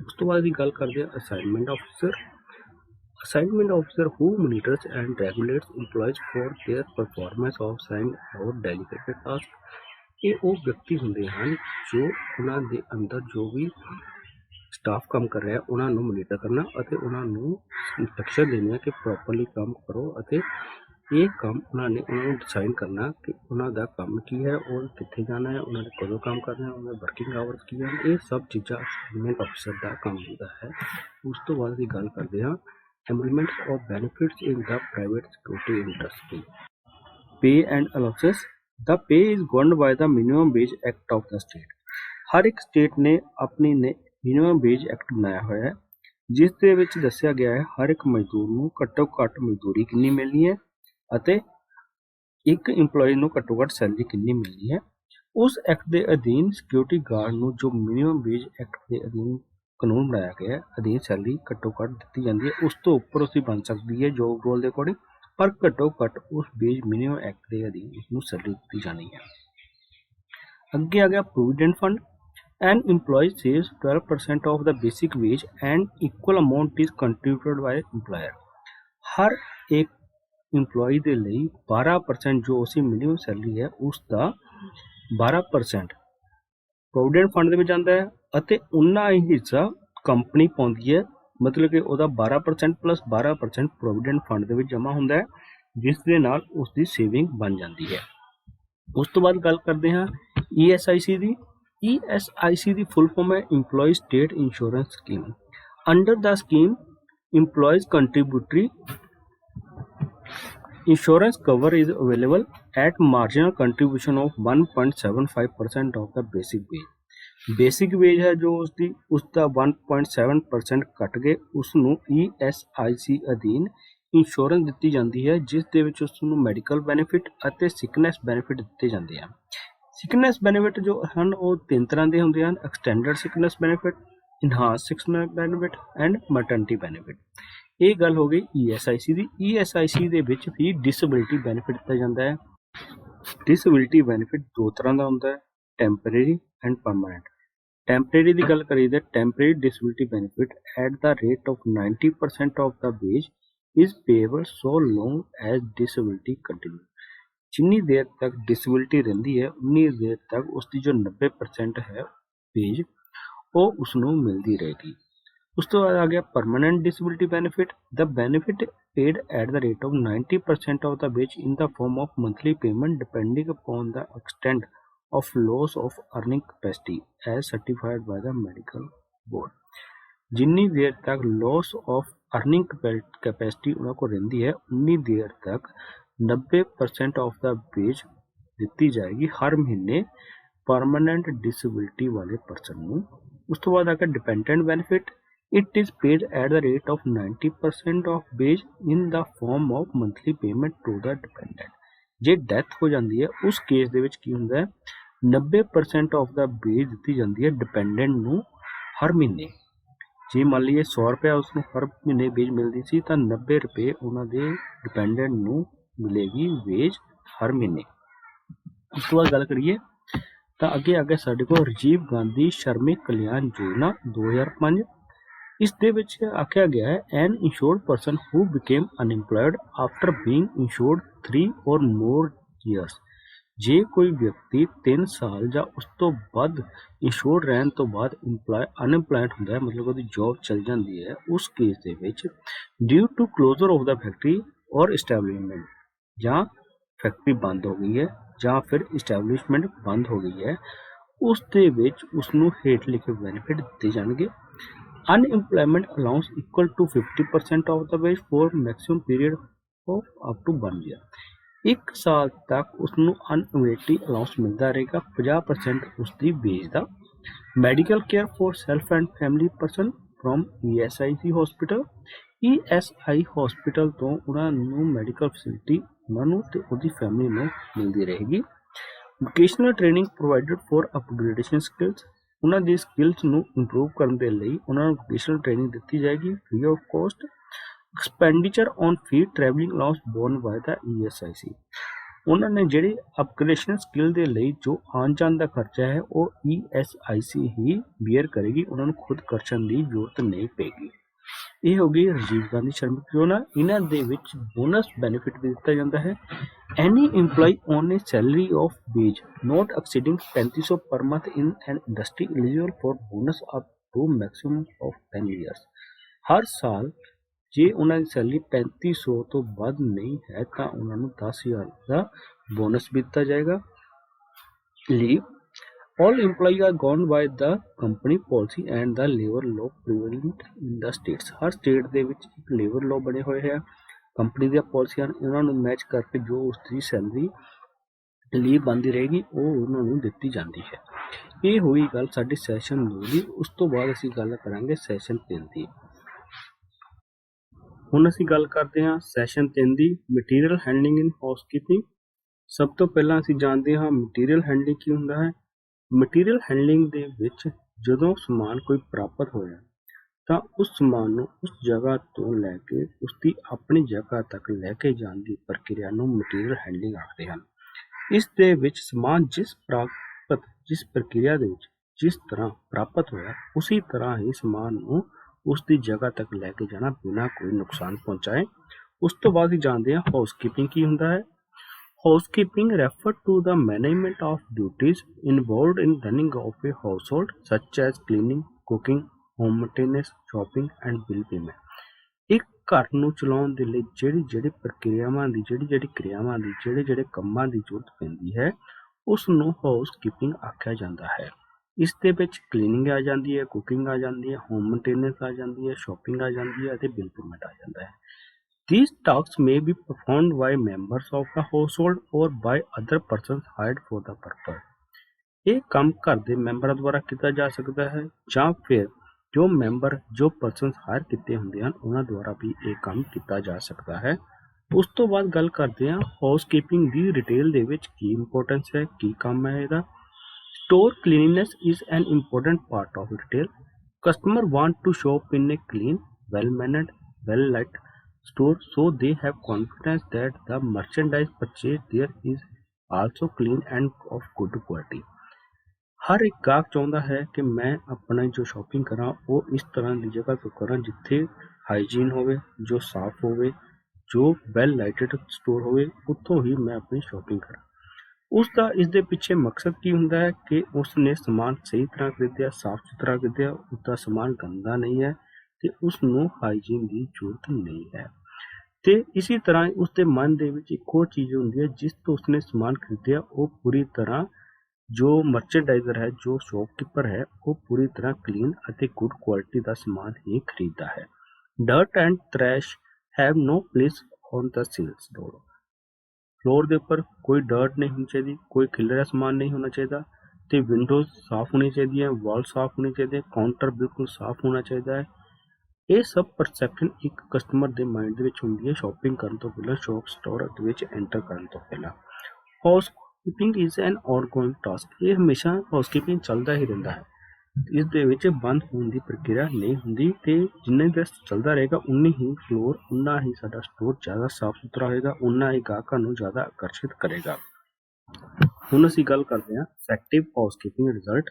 ਉਸ ਤੋਂ ਬਾਅਦ ਅਸੀਂ ਗੱਲ ਕਰਦੇ ਹਾਂ assignment officer. Assignment officer who monitors and regulates employees for their performance of assigned or delegated tasks। ਇਹ ਉਹ ਵਿਅਕਤੀ ਹੁੰਦੇ ਹਨ ਜੋ ਉਹਨਾਂ ਦੇ ਅੰਦਰ ਜੋ ਵੀ ਸਟਾਫ ਕੰਮ ਕਰ ਰਿਹਾ ਉਹਨਾਂ ਨੂੰ ਮੋਨੀਟਰ ਕਰਨਾ ਅਤੇ ਉਹਨਾਂ ਨੂੰ ਇੰਸਟਰਕਸ਼ਨ ਦੇਣੀਆਂ ਕਿ ਪ੍ਰੋਪਰਲੀ ਕੰਮ ਕਰੋ ਅਤੇ ਇਹ ਕੰਮ ਉਹਨਾਂ ਨੂੰ ਡਿਸਾਈਡ ਕਰਨਾ ਕਿ ਉਹਨਾਂ ਦਾ ਕੰਮ ਕੀ ਹੈ ਔਰ ਕਿੱਥੇ ਜਾਣਾ ਹੈ ਉਹਨਾਂ ਨੇ ਕਦੋਂ ਕੰਮ ਕਰਨਾ ਉਹਨਾਂ ਦੇ ਵਰਕਿੰਗ ਆਵਰਸ ਕੀ ਹਨ। ਇਹ ਸਭ ਚੀਜ਼ਾਂ ਅਸਾਈਨਮੈਂਟ ਆਫਿਸਰ ਦਾ ਕੰਮ ਹੁੰਦਾ ਹੈ। ਉਸ ਤੋਂ ਬਾਅਦ ਅਸੀਂ ਗੱਲ ਕਰਦੇ ਹਾਂ Emoluments of benefits in the private security industry। Pay and allowances। The pay is governed by the minimum wage act of the state। ਹਰ ਇੱਕ ਸਟੇਟ ਨੇ ਆਪਣੀ ਮਿਨੀਮਮ ਵੇਜ ਐਕਟ ਬਣਾਇਆ ਹੋਇਆ ਹੈ ਜਿਸ ਦੇ ਵਿੱਚ ਦੱਸਿਆ ਗਿਆ ਹੈ ਹਰ ਇੱਕ ਮਜ਼ਦੂਰ ਨੂੰ ਘੱਟੋ ਘੱਟ ਮਜ਼ਦੂਰੀ ਕਿੰਨੀ ਮਿਲਣੀ ਹੈ ਅਤੇ ਇੱਕ ਇੰਪਲੋਈ ਨੂੰ ਘੱਟੋ ਘੱਟ ਸੈਲਰੀ ਕਿੰਨੀ ਮਿਲਣੀ ਹੈ। ਉਸ ਐਕਟ ਦੇ ਅਧੀਨ ਸਿਕਿਉਰਿਟੀ ਗਾਰਡ ਨੂੰ ਜੋ ਮਿਨੀਮਮ ਵੇਜ ਐਕਟ ਦੇ ਅਧੀਨ ਕਾਨੂੰਨ ਬਣਾਇਆ ਗਿਆ ਅਧੀਨ ਸੈਲਰੀ ਘੱਟੋ ਘੱਟ ਦਿੱਤੀ ਜਾਂਦੀ ਹੈ। ਉਸ ਤੋਂ ਉੱਪਰ ਉਸਦੀ ਬਣ ਸਕਦੀ ਹੈ ਜੋਬ ਰੋਲ ਦੇ ਅਕੋਰਡਿੰਗ ਪਰ ਘੱਟੋ ਘੱਟ ਉਸ ਵੇਜ ਮਿਨੀਮਮ ਐਕਟ ਦੇ ਅਧੀਨ ਉਸਨੂੰ ਸੈਲਰੀ ਦਿੱਤੀ ਜਾਣੀ ਹੈ। ਅੱਗੇ ਆ ਗਿਆ provident fund. N EMPLOYEE saves 12% of the basic wage and equal amount is contributed by employer। ਹਰ ਇੱਕ ਇੰਪਲੋਈ ਦੇ ਲਈ 12% ਜੋ ਉਸਦੀ ਮਿਨੀਮਮ ਸੈਲਰੀ ਹੈ ਉਸ ਦਾ 12% ਪ੍ਰੋਵੀਡੈਂਟ ਫੰਡ ਦੇ ਵਿੱਚ ਜਾਂਦਾ ਹੈ ਅਤੇ ਉਨਾ ਹੀ ਹਿੱਸਾ ਕੰਪਨੀ ਪਾਉਂਦੀ ਹੈ ਮਤਲਬ ਕਿ ਉਹਦਾ 12% ਪਲੱਸ 12% ਪ੍ਰੋਵੀਡੈਂਟ ਫੰਡ ਦੇ ਵਿੱਚ ਜਮ੍ਹਾਂ ਹੁੰਦਾ ਹੈ ਜਿਸ ਦੇ ਨਾਲ ਉਸ ਦੀ ਸੇਵਿੰਗ ਬਣ ਜਾਂਦੀ ਹੈ। ਉਸ ਤੋਂ ਬਾਅਦ ਗੱਲ ਕਰਦੇ ਹਾਂ ESIC ਦੀ। ESIC ਦੀ ਫੁੱਲ ਫਾਰਮ ਹੈ employee state insurance scheme. Under the scheme employees contributory insurance cover is available at marginal contribution of 1.75% of the basic wage। Basic wage ਹੈ ਜੋ ਉਸਦਾ 1.7% ਕੱਟ ਕੇ ਉਸ ਨੂੰ ESIC ਅਧੀਨ ਇੰਸ਼ੋਰੈਂਸ ਦਿੱਤੀ ਜਾਂਦੀ ਹੈ ਜਿਸ ਦੇ ਵਿੱਚ ਉਸ ਨੂੰ ਮੈਡੀਕਲ ਬੈਨੀਫਿਟ ਅਤੇ ਸਿਕਨੈਸ ਬੈਨੀਫਿਟ ਦਿੱਤੇ ਜਾਂਦੇ ਹਨ। ਸਿਕਨੈਸ ਬੈਨੀਫਿਟ ਜੋ ਹਨ ਉਹ ਤਿੰਨ ਤਰ੍ਹਾਂ ਦੇ ਹੁੰਦੇ ਹਨ extended sickness benefit, enhance sickness benefit and maternity benefit. ਇਹ ਗੱਲ ਹੋ ਗਈ ESIC ਦੀ। ESIC ਦੇ ਵਿੱਚ ਵੀ ਡਿਸੇਬਿਲਿਟੀ ਬੈਨੀਫਿਟ ਦਿੱਤਾ ਜਾਂਦਾ ਹੈ। ਡਿਸੇਬਿਲਿਟੀ ਬੈਨੀਫਿਟ ਦੋ ਤਰ੍ਹਾਂ ਦਾ ਹੁੰਦਾ ਹੈ ਟੈਂਪਰੇਰੀ ਐਂਡ ਪਰਮਾਨੈਂਟ। ਟੈਂਪਰੇਰੀ ਦੀ ਗੱਲ ਕਰੀਏ ਤਾਂ temporary disability benefit at the rate of 90% of the wage is payable so long as disability continue. जिन्नी देर तक डिसेबिलिटी रहिंदी है उन्नी देर तक उसकी जो 90% है वेज वो उसनों मिलती रहेगी। उस तो बाद आ गया permanent disability benefit. The benefit paid at the rate of 90% of the wage in the form of monthly payment depending upon the extent of loss of earning capacity as certified by the medical board. जिन्नी देर तक लॉस ऑफ अर्निंग कैपेसिटी उनको रहिंदी है उन्नी देर तक 90% ऑफ द वेज दी जाएगी हर महीने परमानेंट डिसेबिलिटी वाले परसन नूं। उस तो बाद आकर dependent benefit it is paid at the rate of 90% of wage in the form of monthly payment to the dependent. जे डेथ हो जाती है उस केस दे विच की हुंदा है 90% ऑफ द वेज दी जाती है डिपेंडेंट नूं हर महीने। जे मान लीए 100 रुपया उसनूं हर महीने वेज मिलती सी तो 90 रुपये उन्होंने डिपेंडेंट नूं मिलेगी वेज हर महीने। उस तो बाद गल करिए तो अगे साडे कोल राजीव गांधी श्रमिक कल्याण योजना 2005। इस दे विच आख्या गया है an insured person who became unemployed after being insured 3 or more years. जे कोई व्यक्ति 3 साल या उस तो वध इंश्योर्ड रहन तो बाद अनएम्पलॉयड हुंदा है, मतलब उसकी जॉब चल जाती है, उस केस दे विच due to closure of the factory और इस्टैबलिशमेंट या फैक्ट्री बंद हो गई है ਜਾਂ ਫਿਰ ਇਸਟੈਬਲਿਸ਼ਮੈਂਟ ਬੰਦ ਹੋ ਗਈ ਹੈ ਉਸ ਦੇ ਵਿੱਚ ਉਸਨੂੰ ਹੇਠ ਲਿਖੇ ਬੈਨੀਫਿਟ ਦਿੱਤੇ ਜਾਣਗੇ। Unemployment allowance equal to 50% of the wage for maximum period of up to 1 year. 1 ਸਾਲ ਤੱਕ ਉਸਨੂੰ ਅਨਇਮਿਟੀ ਅਲਾਊਂਸ ਮਿਲਦਾ ਰਹੇਗਾ 50% ਉਸਦੀ ਵੇਜ ਦਾ। Medical care for self and family person from ESIC hospital. ESI hospital तो उन्होंने मैडिकल फैसिलिटी उन्होंने ते उहदी फैमिली नूं मिलती रहेगी। Vocational training provided for upgradation skills. उन्होंने स्किल्स नूं इंप्रूव करने के लिए उन्होंने वोकेशनल ट्रेनिंग दी जाएगी free of cost. Expenditure on fee travelling allowance borne by the ESIC। उन्होंने जिहड़ी अपग्रेडेशन स्किल के लिए जो आन जान का खर्चा है वो ESIC ही बीयर करेगी, उन्होंने खुद खर्चण की जरूरत नहीं पेगी। ये हो गई राजीव गांधी श्रमिक योजना। इन्हां दे विच बोनस बेनिफिट भी दिता जाता है। Any employee on a salary of wage not exceeding 3500 per month in an industry eligible for bonus up to maximum of 10 years. हर साल जे उन्होंने सैलरी 3500 तो वध नहीं है तो उन्होंने 10,000 का बोनस भी दिता जाएगा। Leave all employees are gone by the company policy and the labor law prevalent in the states। Her state ਦੇ ਵਿੱਚ ਇੱਕ ਲੇਬਰ ਲਾਅ ਬਣੇ ਹੋਏ ਹੈ, ਕੰਪਨੀ ਦੀਆਂ ਪਾਲਿਸੀਆਂ ਇਹਨਾਂ ਨੂੰ ਮੈਚ ਕਰਕੇ ਜੋ ਉਸਦੀ ਸੈਲਰੀ ਲੀਵ ਬਣਦੀ ਰਹੇਗੀ ਉਹ ਉਹਨਾਂ ਨੂੰ ਦਿੱਤੀ ਜਾਂਦੀ ਹੈ। ਇਹ ਹੋਈ ਗੱਲ ਸਾਡੇ ਸੈਸ਼ਨ 2 ਦੀ। ਉਸ ਤੋਂ ਬਾਅਦ ਅਸੀਂ ਗੱਲ ਕਰਾਂਗੇ ਸੈਸ਼ਨ 3 ਦੀ। ਹੁਣ ਅਸੀਂ ਗੱਲ ਕਰਦੇ ਹਾਂ ਸੈਸ਼ਨ 3 ਦੀ ਮਟੀਰੀਅਲ ਹੈਂਡਲਿੰਗ ਇਨ ਹਾਊਸਕੀਪਿੰਗ। ਸਭ ਤੋਂ ਪਹਿਲਾਂ ਅਸੀਂ ਜਾਣਦੇ ਹਾਂ ਮਟੀਰੀਅਲ ਹੈਂਡਲਿੰਗ ਕੀ ਹੁੰਦਾ ਹੈ। ਮਟੀਰੀਅਲ ਹੈਂਡਲਿੰਗ ਦੇ ਵਿੱਚ ਜਦੋਂ ਸਮਾਨ ਕੋਈ ਪ੍ਰਾਪਤ ਹੋਇਆ ਤਾਂ ਉਸ ਸਮਾਨ ਨੂੰ ਉਸ ਜਗ੍ਹਾ ਤੋਂ ਲੈ ਕੇ ਉਸਦੀ ਆਪਣੀ ਜਗ੍ਹਾ ਤੱਕ ਲੈ ਕੇ ਜਾਣ ਦੀ ਪ੍ਰਕਿਰਿਆ ਨੂੰ ਮਟੀਰੀਅਲ ਹੈਂਡਲਿੰਗ ਆਖਦੇ ਹਨ। ਇਸ ਦੇ ਵਿੱਚ ਸਮਾਨ ਜਿਸ ਪ੍ਰਕਿਰਿਆ ਦੇ ਵਿੱਚ ਜਿਸ ਤਰ੍ਹਾਂ ਪ੍ਰਾਪਤ ਹੋਇਆ ਉਸੇ ਤਰ੍ਹਾਂ ਹੀ ਸਮਾਨ ਨੂੰ ਉਸਦੀ ਜਗ੍ਹਾ ਤੱਕ ਲੈ ਕੇ ਜਾਣਾ ਬਿਨਾਂ ਕੋਈ ਨੁਕਸਾਨ ਪਹੁੰਚਾਏ। ਉਸ ਤੋਂ ਬਾਅਦ ਹੀ ਜਾਣਦੇ ਹਾਂ ਹਾਊਸਕੀਪਿੰਗ ਕੀ ਹੁੰਦਾ ਹੈ। Housekeeping refers to the management of duties involved in running of a household such as cleaning, cooking, home maintenance, shopping and bill payment। ਇੱਕ ਘਰ ਨੂੰ ਚਲਾਉਣ ਦੇ ਲਈ ਜਿਹੜੀ ਪ੍ਰਕਿਰਿਆਵਾਂ ਦੀ ਜਿਹੜੀ ਕਿਰਿਆਵਾਂ ਦੀ ਜਿਹੜੇ ਕੰਮਾਂ ਦੀ ਜ਼ਰੂਰਤ ਪੈਂਦੀ ਹੈ ਉਸ ਨੂੰ ਹਾਊਸਕੀਪਿੰਗ ਆਖਿਆ ਜਾਂਦਾ ਹੈ। ਇਸ ਦੇ ਵਿੱਚ ਕਲੀਨਿੰਗ ਆ ਜਾਂਦੀ ਹੈ, ਕੁਕਿੰਗ ਆ ਜਾਂਦੀ ਹੈ, ਹੋਮ ਮੇਨਟੇਨੈਂਸ ਆ ਜਾਂਦੀ ਹੈ, ਸ਼ਾਪਿੰਗ ਆ ਜਾਂਦੀ ਹੈ ਅਤੇ ਬਿਲ ਪੇਮੈਂਟ ਆ ਜਾਂਦਾ ਹੈ। These tasks may be performed by members of the household or by other persons hired for the purpose। ਇਹ ਕੰਮ ਘਰ ਦੇ ਮੈਂਬਰਾਂ ਦੁਆਰਾ ਕੀਤਾ ਜਾ ਸਕਦਾ ਹੈ ਜਾਂ ਫਿਰ ਜੋ ਮੈਂਬਰ ਜੋ ਪਰਸਨਸ ਹਾਇਰ ਕੀਤੇ ਹੁੰਦੇ ਹਨ ਉਹਨਾਂ ਦੁਆਰਾ ਵੀ ਇਹ ਕੰਮ ਕੀਤਾ ਜਾ ਸਕਦਾ ਹੈ। ਉਸ ਤੋਂ ਬਾਅਦ ਗੱਲ ਕਰਦੇ ਹਾਂ ਹਾਊਸਕੀਪਿੰਗ ਦੀ ਰਿਟੇਲ ਦੇ ਵਿੱਚ ਕੀ ਇੰਪੋਰਟੈਂਸ ਹੈ, ਕੀ ਕੰਮ ਹੈ ਇਹਦਾ। Store cleanliness is an important part of retail। Customer want to shop in a clean, well-mannered, well-lit store so they have confidence that the merchandise purchased there is also clean and of good quality। हर एक गाहक चाहता है कि मैं अपना जो शॉपिंग करा वो इस तरह की जगह तो करा जिथे हाइजीन होवे, जो साफ होवे, जो वैल लाइटेड स्टोर होवे उत्थों ही मैं अपनी शॉपिंग करा। उसका इस दे पिछे मकसद की हुंदा है कि उसने समान सही तरह खरीदिया, साफ सुथरा खरीदिया, उसका समान गंदा नहीं है ਤੇ ਉਸਨੂੰ ਹਾਈਜੀਨ ਦੀ ਜ਼ਰੂਰਤ ਨਹੀਂ ਹੈ। ਤੇ ਇਸੇ ਤਰ੍ਹਾਂ ਉਸਦੇ ਮਨ ਦੇ ਵਿੱਚ ਇੱਕ ਹੋਰ ਚੀਜ਼ ਹੁੰਦੀ ਹੈ, ਜਿਸ ਤੋਂ ਉਸਨੇ ਸਮਾਨ ਖਰੀਦਿਆ ਉਹ ਪੂਰੀ ਤਰ੍ਹਾਂ ਜੋ ਮਰਚੈਂਡਾਈਜ਼ਰ ਹੈ, ਜੋ ਸ਼ੌਪਕੀਪਰ ਹੈ, ਉਹ ਪੂਰੀ ਤਰ੍ਹਾਂ ਕਲੀਨ ਅਤੇ ਗੁੱਡ ਕੁਆਲਿਟੀ ਦਾ ਸਮਾਨ ਹੀ ਖਰੀਦਦਾ ਹੈ। Dirt and trash have no place on the sales floor. Floor के उपर कोई डर्ट नहीं होनी चाहिए, कोई खिलरा समान नहीं होना चाहिए, तो विंडोज साफ होनी चाहिए, वॉल साफ होनी चाहिए, काउंटर बिल्कुल साफ होना चाहिए है। ये सब परसैप्शन एक कस्टमर के माइंड में होंगी है शॉपिंग करने तो पहले, शॉप स्टोर एंटर करने तो पहला। House keeping is an ongoing task. ये हमेशा हाउस कीपिंग चलता ही रहता है, इस दे विच बंद होने की प्रक्रिया नहीं होंगी। तो जिन्ने देर चलता रहेगा उन्नी ही फ्लोर, उन्ना ही साडा स्टोर ज़्यादा साफ सुथरा होएगा, उन्ना ही गाहकां नूं ज़्यादा आकर्षित करेगा। हुण असीं गल करदे हां इफैक्टिव हाउस कीपिंग रिजल्ट।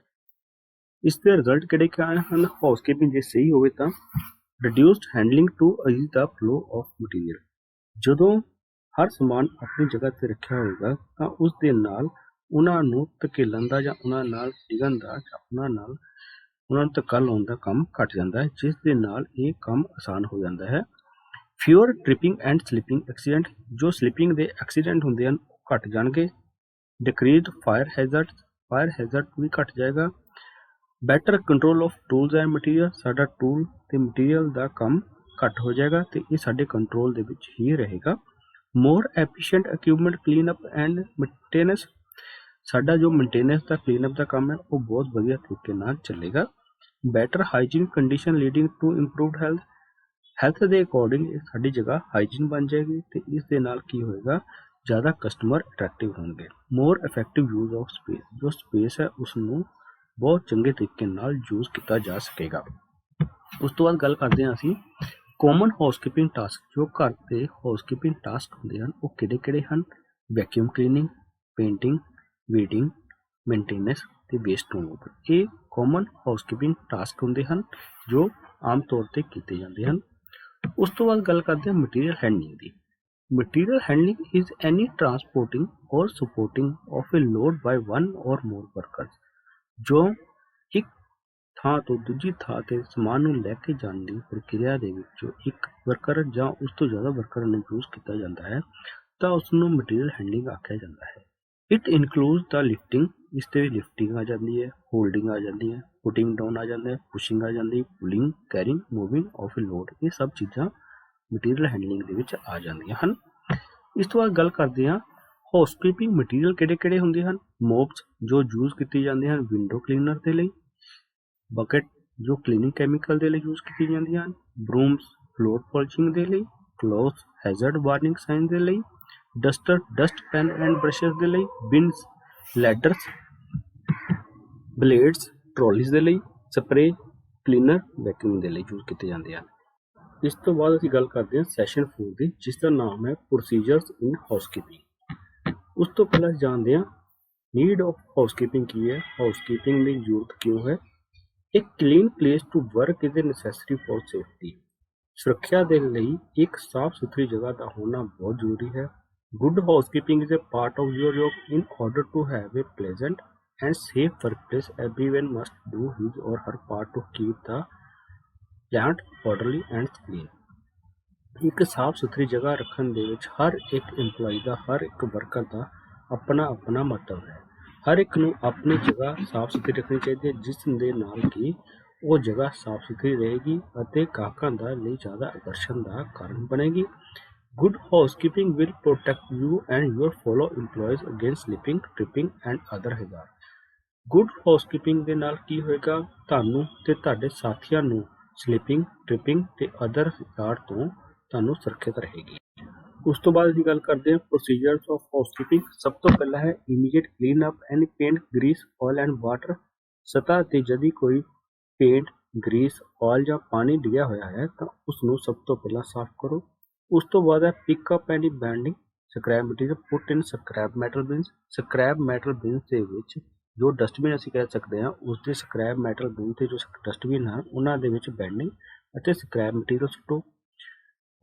इसके रिजल्ट किहड़े क्या हैं? हाउस कीपिंग जे सही होवे तां reduced handling to ease the flow of material. जदों हर समान अपनी जगह ते रखिया होएगा तां उस दे नाल उन्हां नूं धकेलन दा जां उन्हां नाल डिगन दा जां उन्हां नाल उन्हां नूं धक्का लाउण दा काम घट जांदा है, जिस दे नाल ये काम आसान हो जाता है। Fewer tripping and slipping accident. जो स्लिपिंग के एक्सीडेंट होंगे हैं वो घट जाएंगे। डिक्रीज फायर हैज़र्ड भी घट जाएगा। Better control of tools and material. साडा टूल ते मटीरियल का काम घट हो जाएगा तो ये साडे कंट्रोल दे विच ही रहेगा। More efficient equipment clean up and maintenance. साडा जो मेंटेनेंस का क्लीन अप का काम है वो बहुत वधिया तरीके नाल चलेगा। Better hygiene condition leading to improved health के अकॉर्डिंग साडी जगह हाइजीन बन जाएगी तो इस दे नाल की होएगा, ज़्यादा कस्टमर अट्रैक्टिव होंगे। More effective use of space. जो स्पेस है उसनूं बहुत चंगे तरीके नाल यूज किया जा सकेगा। उस तो बाद गल करते हैं असीं कॉमन हाउसकीपिंग टास्क। जो घर के हाउसकीपिंग टास्क होंगे हैं वो किहड़े-किहड़े हैं? Vacuum cleaning, painting, weeding, maintenance ते वेस्ट रिमूवल। ये कॉमन हाउसकीपिंग टास्क होंगे हैं जो आम तौर पर किए जाते हैं। उस तो बाद गल करते हैं मटीरियल हैंडलिंग की। Material handling is any transporting or supporting of a load by one or more workers. जो एक थां तो दूजी थां ते समान नूं लैके जाने की प्रक्रिया दे विच एक वर्कर जां उस तो ज़्यादा वर्कर नूं यूज किया जाता है तो उसनूं मटीरियल हैंडलिंग आख्या जाता है। It includes the lifting. इस ते लिफ्टिंग आ जाती है, होल्डिंग आ जाती है, पुटिंग डाउन आ जाता है, पुशिंग आ जाती है, pulling, carrying, moving of a load. ये सब चीज़ां मटीरियल हैंडलिंग दे विच आ जांदियां हन। इस तो बाद गल करते हैं हाउसकीपिंग मटीरियल किहड़े-किहड़े हुंदे हन। मोप्स जो यूज कीती जांदी हन विंडो क्लीनर दे लई। बकेट जो क्लीनिंग कैमिकल दे लई यूज कीती जांदियां हन। ब्रूम्स फ्लोर पॉलिशिंग दे लई। क्लॉथ्स हैज़र्ड वार्निंग साइन दे लई। Duster dust pan and brushes दे लई। बिन्स लैडर्स ब्लेड्स ट्रॉलीज दे लई। स्प्रे क्लीनर वैक्यूम दे लई यूज कीते जांदे हन। इस तो बाद असीं गल करते हैं सैशन 4 की, जिसका नाम है प्रोसीजर्स इन हाउसकीपिंग। उस तो पहले जानते हैं नीड ऑफ हाउसकीपिंग की है, हाउसकीपिंग की जरूरत क्यों है। एक clean place to work is a necessary for safety. सुरक्षा के लिए एक साफ सुथरी जगह का होना बहुत जरूरी है। Good housekeeping is a part of your job. In order to have a pleasant and safe workplace everyone must do his or her part to keep the plant orderly and clean. एक साफ सुथरी जगह रखने दे विच हर एक इंपलॉई का, हर एक वर्कर का अपना अपना महत्व है। हर एक नूं अपनी जगह साफ सुथरी रखनी चाहिए, जिस दे नाल कि वो जगह साफ सुथरी रहेगी और गाहकां दा लई ज़्यादा आकर्षण का कारण बनेगी। Good housekeeping will protect you and your fellow employees against slipping, tripping and other hazard. Good housekeeping के नाल की होएगा, तुहानूं ते तुहाडे साथियां नूं स्लिपिंग, ट्रिपिंग ते अदर हैज़ार्ड तो तुहानूं सुरक्षित रहेगी। उस तो बाद असीं गल करते हैं प्रोसीजर्स ऑफ हाउसकीपिंग। सब तो पहला है immediate clean up any paint, grease, oil and water. सतह ते जदी कोई पेंट, ग्रीस, ऑयल या पानी डिग्या होया है तो उसनूं सब तो पहला साफ करो। उस तो बाद है pick up and banding scrap material, put in scrap metal bins. Scrap metal bins दे विच जो डस्टबिन असीं कह सकते हैं, उसके स्क्रैप मैटल बिन ते जो डस्टबिन हैं उन्हां दे विच बैंडिंग ਅਤੇ स्क्रैप मटीरियल सुट्टो।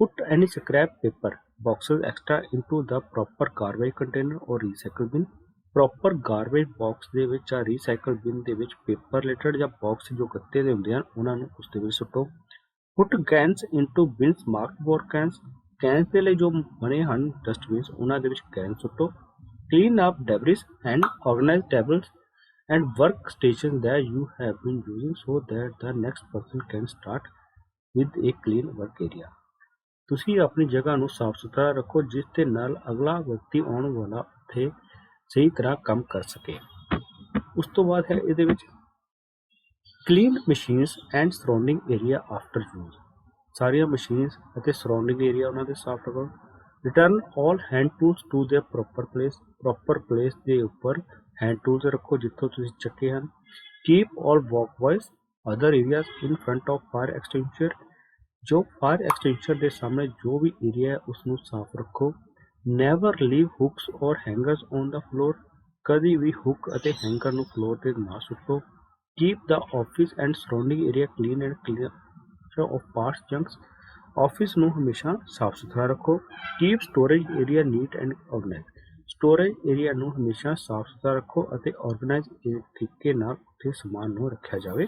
Put any scrap paper boxes extra into the proper garbage container or recycle bin. Proper garbage box ਦੇ ਵਿੱਚ ਜਾਂ ਰੀਸਾਈਕਲ ਬਿਨ ਦੇ ਵਿੱਚ ਪੇਪਰ ਰਿਲੇਟਡ ਜਾਂ ਬਾਕਸ ਜੋ ਗੱਤੇ ਦੇ ਹੁੰਦੇ ਹਨ ਉਹਨਾਂ ਨੂੰ ਉਸ ਦੇ ਵਿੱਚ ਸੁੱਟੋ। Put cans into bins marked for cans. Cans ਦੇ ਲਈ ਜੋ ਬਣੇ ਹਨ ਡਸਟਬਿਨਸ ਉਹਨਾਂ ਦੇ ਵਿੱਚ ਕੈਨ ਸੁੱਟੋ। Clean up debris and organise tables and workstations that you have been using so that the next person can start with a clean work area। ਤੁਸੀਂ ਆਪਣੀ ਜਗ੍ਹਾ ਨੂੰ ਸਾਫ਼ ਸੁਥਰਾ ਰੱਖੋ ਜਿਸ ਦੇ ਨਾਲ ਅਗਲਾ ਵਿਅਕਤੀ ਆਉਣ ਵਾਲਾ ਉੱਥੇ ਸਹੀ ਤਰ੍ਹਾਂ ਕੰਮ ਕਰ ਸਕੇ। ਉਸ ਤੋਂ ਬਾਅਦ ਹੈ ਇਹਦੇ ਵਿੱਚ clean machines and surrounding area after use. ਸਾਰੀਆਂ ਮਸ਼ੀਨਸ ਅਤੇ ਸਰਾਊਂਡਿੰਗ ਏਰੀਆ ਉਹਨਾਂ ਦੇ ਸਾਫ਼ ਰੱਖੋ। Return all hand tools to their proper place ਦੇ ਉੱਪਰ हैंड टूल्स रखो जितों तुसीं चुके हैं। Keep all walkways other areas in front of fire extinguisher. जो फायर एक्सटिंग्विशर के सामने जो भी एरिया है उसनों साफ रखो। नैवर लीव हुक्स और हैंगर्स ऑन द फ्लोर। कभी भी हुक अते हैंगर नूं फ्लोर ते ना सुट्टो। Keep the office and surrounding area clean and clear of parts junks. Office नूं हमेशा साफ सुथरा रखो। Keep storage area neat and organise. Storage area ਨੂੰ ਹਮੇਸ਼ਾ ਸਾਫ਼ ਸੁਥਰਾ ਰੱਖੋ ਅਤੇ ਆਰਗੇਨਾਈਜ਼ ਤਰੀਕੇ ਨਾਲ ਉੱਥੇ ਸਮਾਨ ਨੂੰ ਰੱਖਿਆ ਜਾਵੇ।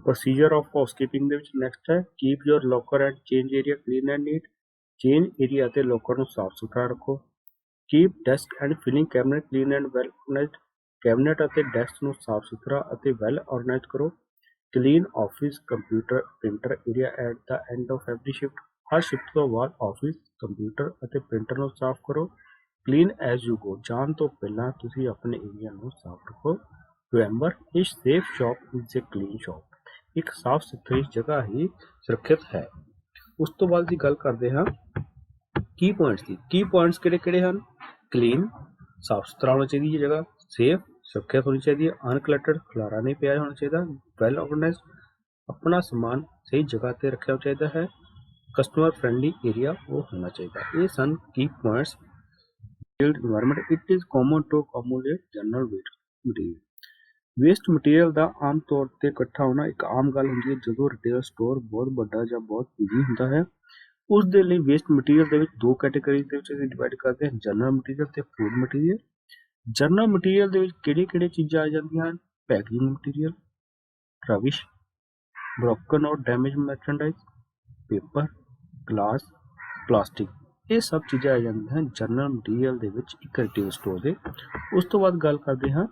ਪ੍ਰੋਸੀਜਰ ਆਫ ਹਾਊਸਕੀਪਿੰਗ ਦੇ ਵਿੱਚ ਨੈਕਸਟ ਹੈ keep your locker and change area clean and neat. Change area ਅਤੇ ਲੋਕਰ ਨੂੰ ਸਾਫ਼ ਸੁਥਰਾ ਰੱਖੋ। Keep desk and filing cabinet clean and well organised. Cabinet ਅਤੇ ਡੈਸਕ ਨੂੰ ਸਾਫ਼ ਸੁਥਰਾ ਅਤੇ ਵੈਲ ਆਰਗੇਨਾਈਜ਼ ਕਰੋ। Clean office computer printer area at the end of every shift. ਹਰ ਸ਼ਿਫਟ ਤੋਂ ਬਾਅਦ ਆਫਿਸ ਕੰਪਿਊਟਰ ਅਤੇ ਪ੍ਰਿੰਟਰ ਨੂੰ ਸਾਫ਼ ਕਰੋ। Clean as you go. जान तो पहला तुसी अपने एरिया ਨੂੰ ਸਾਫ਼ ਰੱਖੋ। Remember a safe shop is a clean shop। ਇੱਕ ਸਾਫ਼ ਸੁਥਰੀ ਜਗ੍ਹਾ ਹੀ ਸੁਰੱਖਿਅਤ ਹੈ। ਉਸ ਤੋਂ ਬਾਅਦ ਦੀ ਗੱਲ ਕਰਦੇ ਹਾਂ ਕੀ ਪੁਆਇੰਟਸ ਦੀ। ਕੀ ਪੁਆਇੰਟਸ ਕਿਹੜੇ ਕਿਹੜੇ ਹਨ? ਕਲੀਨ ਸਾਫ਼ ਸੁਥਰਾ ਹੋਣਾ ਚਾਹੀਦੀ ਹੈ ਜਗ੍ਹਾ। ਸੇਫ ਸੁਰੱਖਿਅਤ ਹੋਣੀ ਚਾਹੀਦੀ ਹੈ। ਅਨਕਲਟਰਡ ਖਲਾਰਾ ਨਹੀਂ ਪਿਆ ਹੋਣਾ ਚਾਹੀਦਾ। ਵੈਲ ਆਰਗੇਨਾਈਜ਼ਡ ਆਪਣਾ ਸਮਾਨ ਸਹੀ ਜਗ੍ਹਾ ਤੇ ਰੱਖਿਆ ਚਾਹੀਦਾ ਹੈ। ਕਸਟਮਰ ਫ੍ਰੈਂਡਲੀ ਏਰੀਆ ਉਹ ਹੋਣਾ ਚਾਹੀਦਾ। ਇਹ ਸਨ ਕੀ points environment। it is common to accumulate general waste material। Waste material ਦਾ ਆਮ ਤੌਰ ਤੇ ਇਕੱਠਾ ਹੋਣਾ ਇੱਕ ਆਮ ਗੱਲ ਹੁੰਦੀ ਹੈ ਜਦੋਂ ਰਿਟੇਲ ਸਟੋਰ ਬਹੁਤ ਵੱਡਾ ਜਾਂ ਬਹੁਤ ਬਿਜੀ ਹੁੰਦਾ ਹੈ। ਉਸ ਦੇ ਲਈ ਵੇਸਟ ਮਟੀਰੀਅਲ ਦੇ ਵਿੱਚ ਦੋ ਕੈਟਾਗਰੀ ਦੇ ਵਿੱਚ ਅਸੀਂ ਡਿਵਾਈਡ ਕਰਦੇ ਹਾਂ ਜਨਰਲ ਮਟੀਰੀਅਲ ਤੇ ਫੂਡ ਮਟੀਰੀਅਲ। ਜਨਰਲ ਮਟੀਰੀਅਲ ਦੇ ਵਿੱਚ ਕਿਹੜੀਆਂ ਚੀਜ਼ਾਂ ਆ ਜਾਂਦੀਆਂ ਹਨ? ਪੈਕੇਜਿੰਗ ਮਟੀਰੀਅਲ, ਰਬਿਸ਼, ਬ੍ਰੋਕਨ ਔਰ ਡੈਮੇਜ ਮਰਚੈਂਡਾਈਜ਼, ਪੇਪਰ, ਗਲਾਸ, ਪਲਾਸਟਿਕ। ਇਹ ਸਭ ਚੀਜ਼ਾਂ ਆ ਜਾਂਦੀਆਂ ਹਨ ਜਨਰਲ ਮਟੀਰੀਅਲ ਦੇ ਵਿੱਚ ਇੱਕ ਰਿਟੇਲ ਸਟੋਰ ਦੇ। ਉਸ ਤੋਂ ਬਾਅਦ ਗੱਲ ਕਰਦੇ ਹਾਂ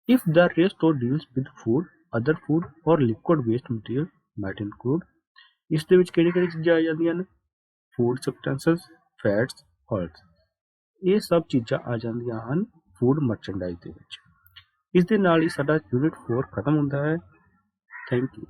if the retail store deals with food other food or liquid waste material might include. ਇਸ ਦੇ ਵਿੱਚ ਕਿਹੜੀ ਚੀਜ਼ਾਂ ਆ ਜਾਂਦੀਆਂ ਹਨ? Food substances, fats, oils. ਇਹ ਸਭ ਚੀਜ਼ਾਂ ਆ ਜਾਂਦੀਆਂ ਹਨ ਫੂਡ ਮਰਚੈਂਡਾਈਜ਼ ਦੇ ਵਿੱਚ। ਇਸ ਦੇ ਨਾਲ ਹੀ ਸਾਡਾ ਯੂਨਿਟ 4 ਖਤਮ ਹੁੰਦਾ ਹੈ। Thank you.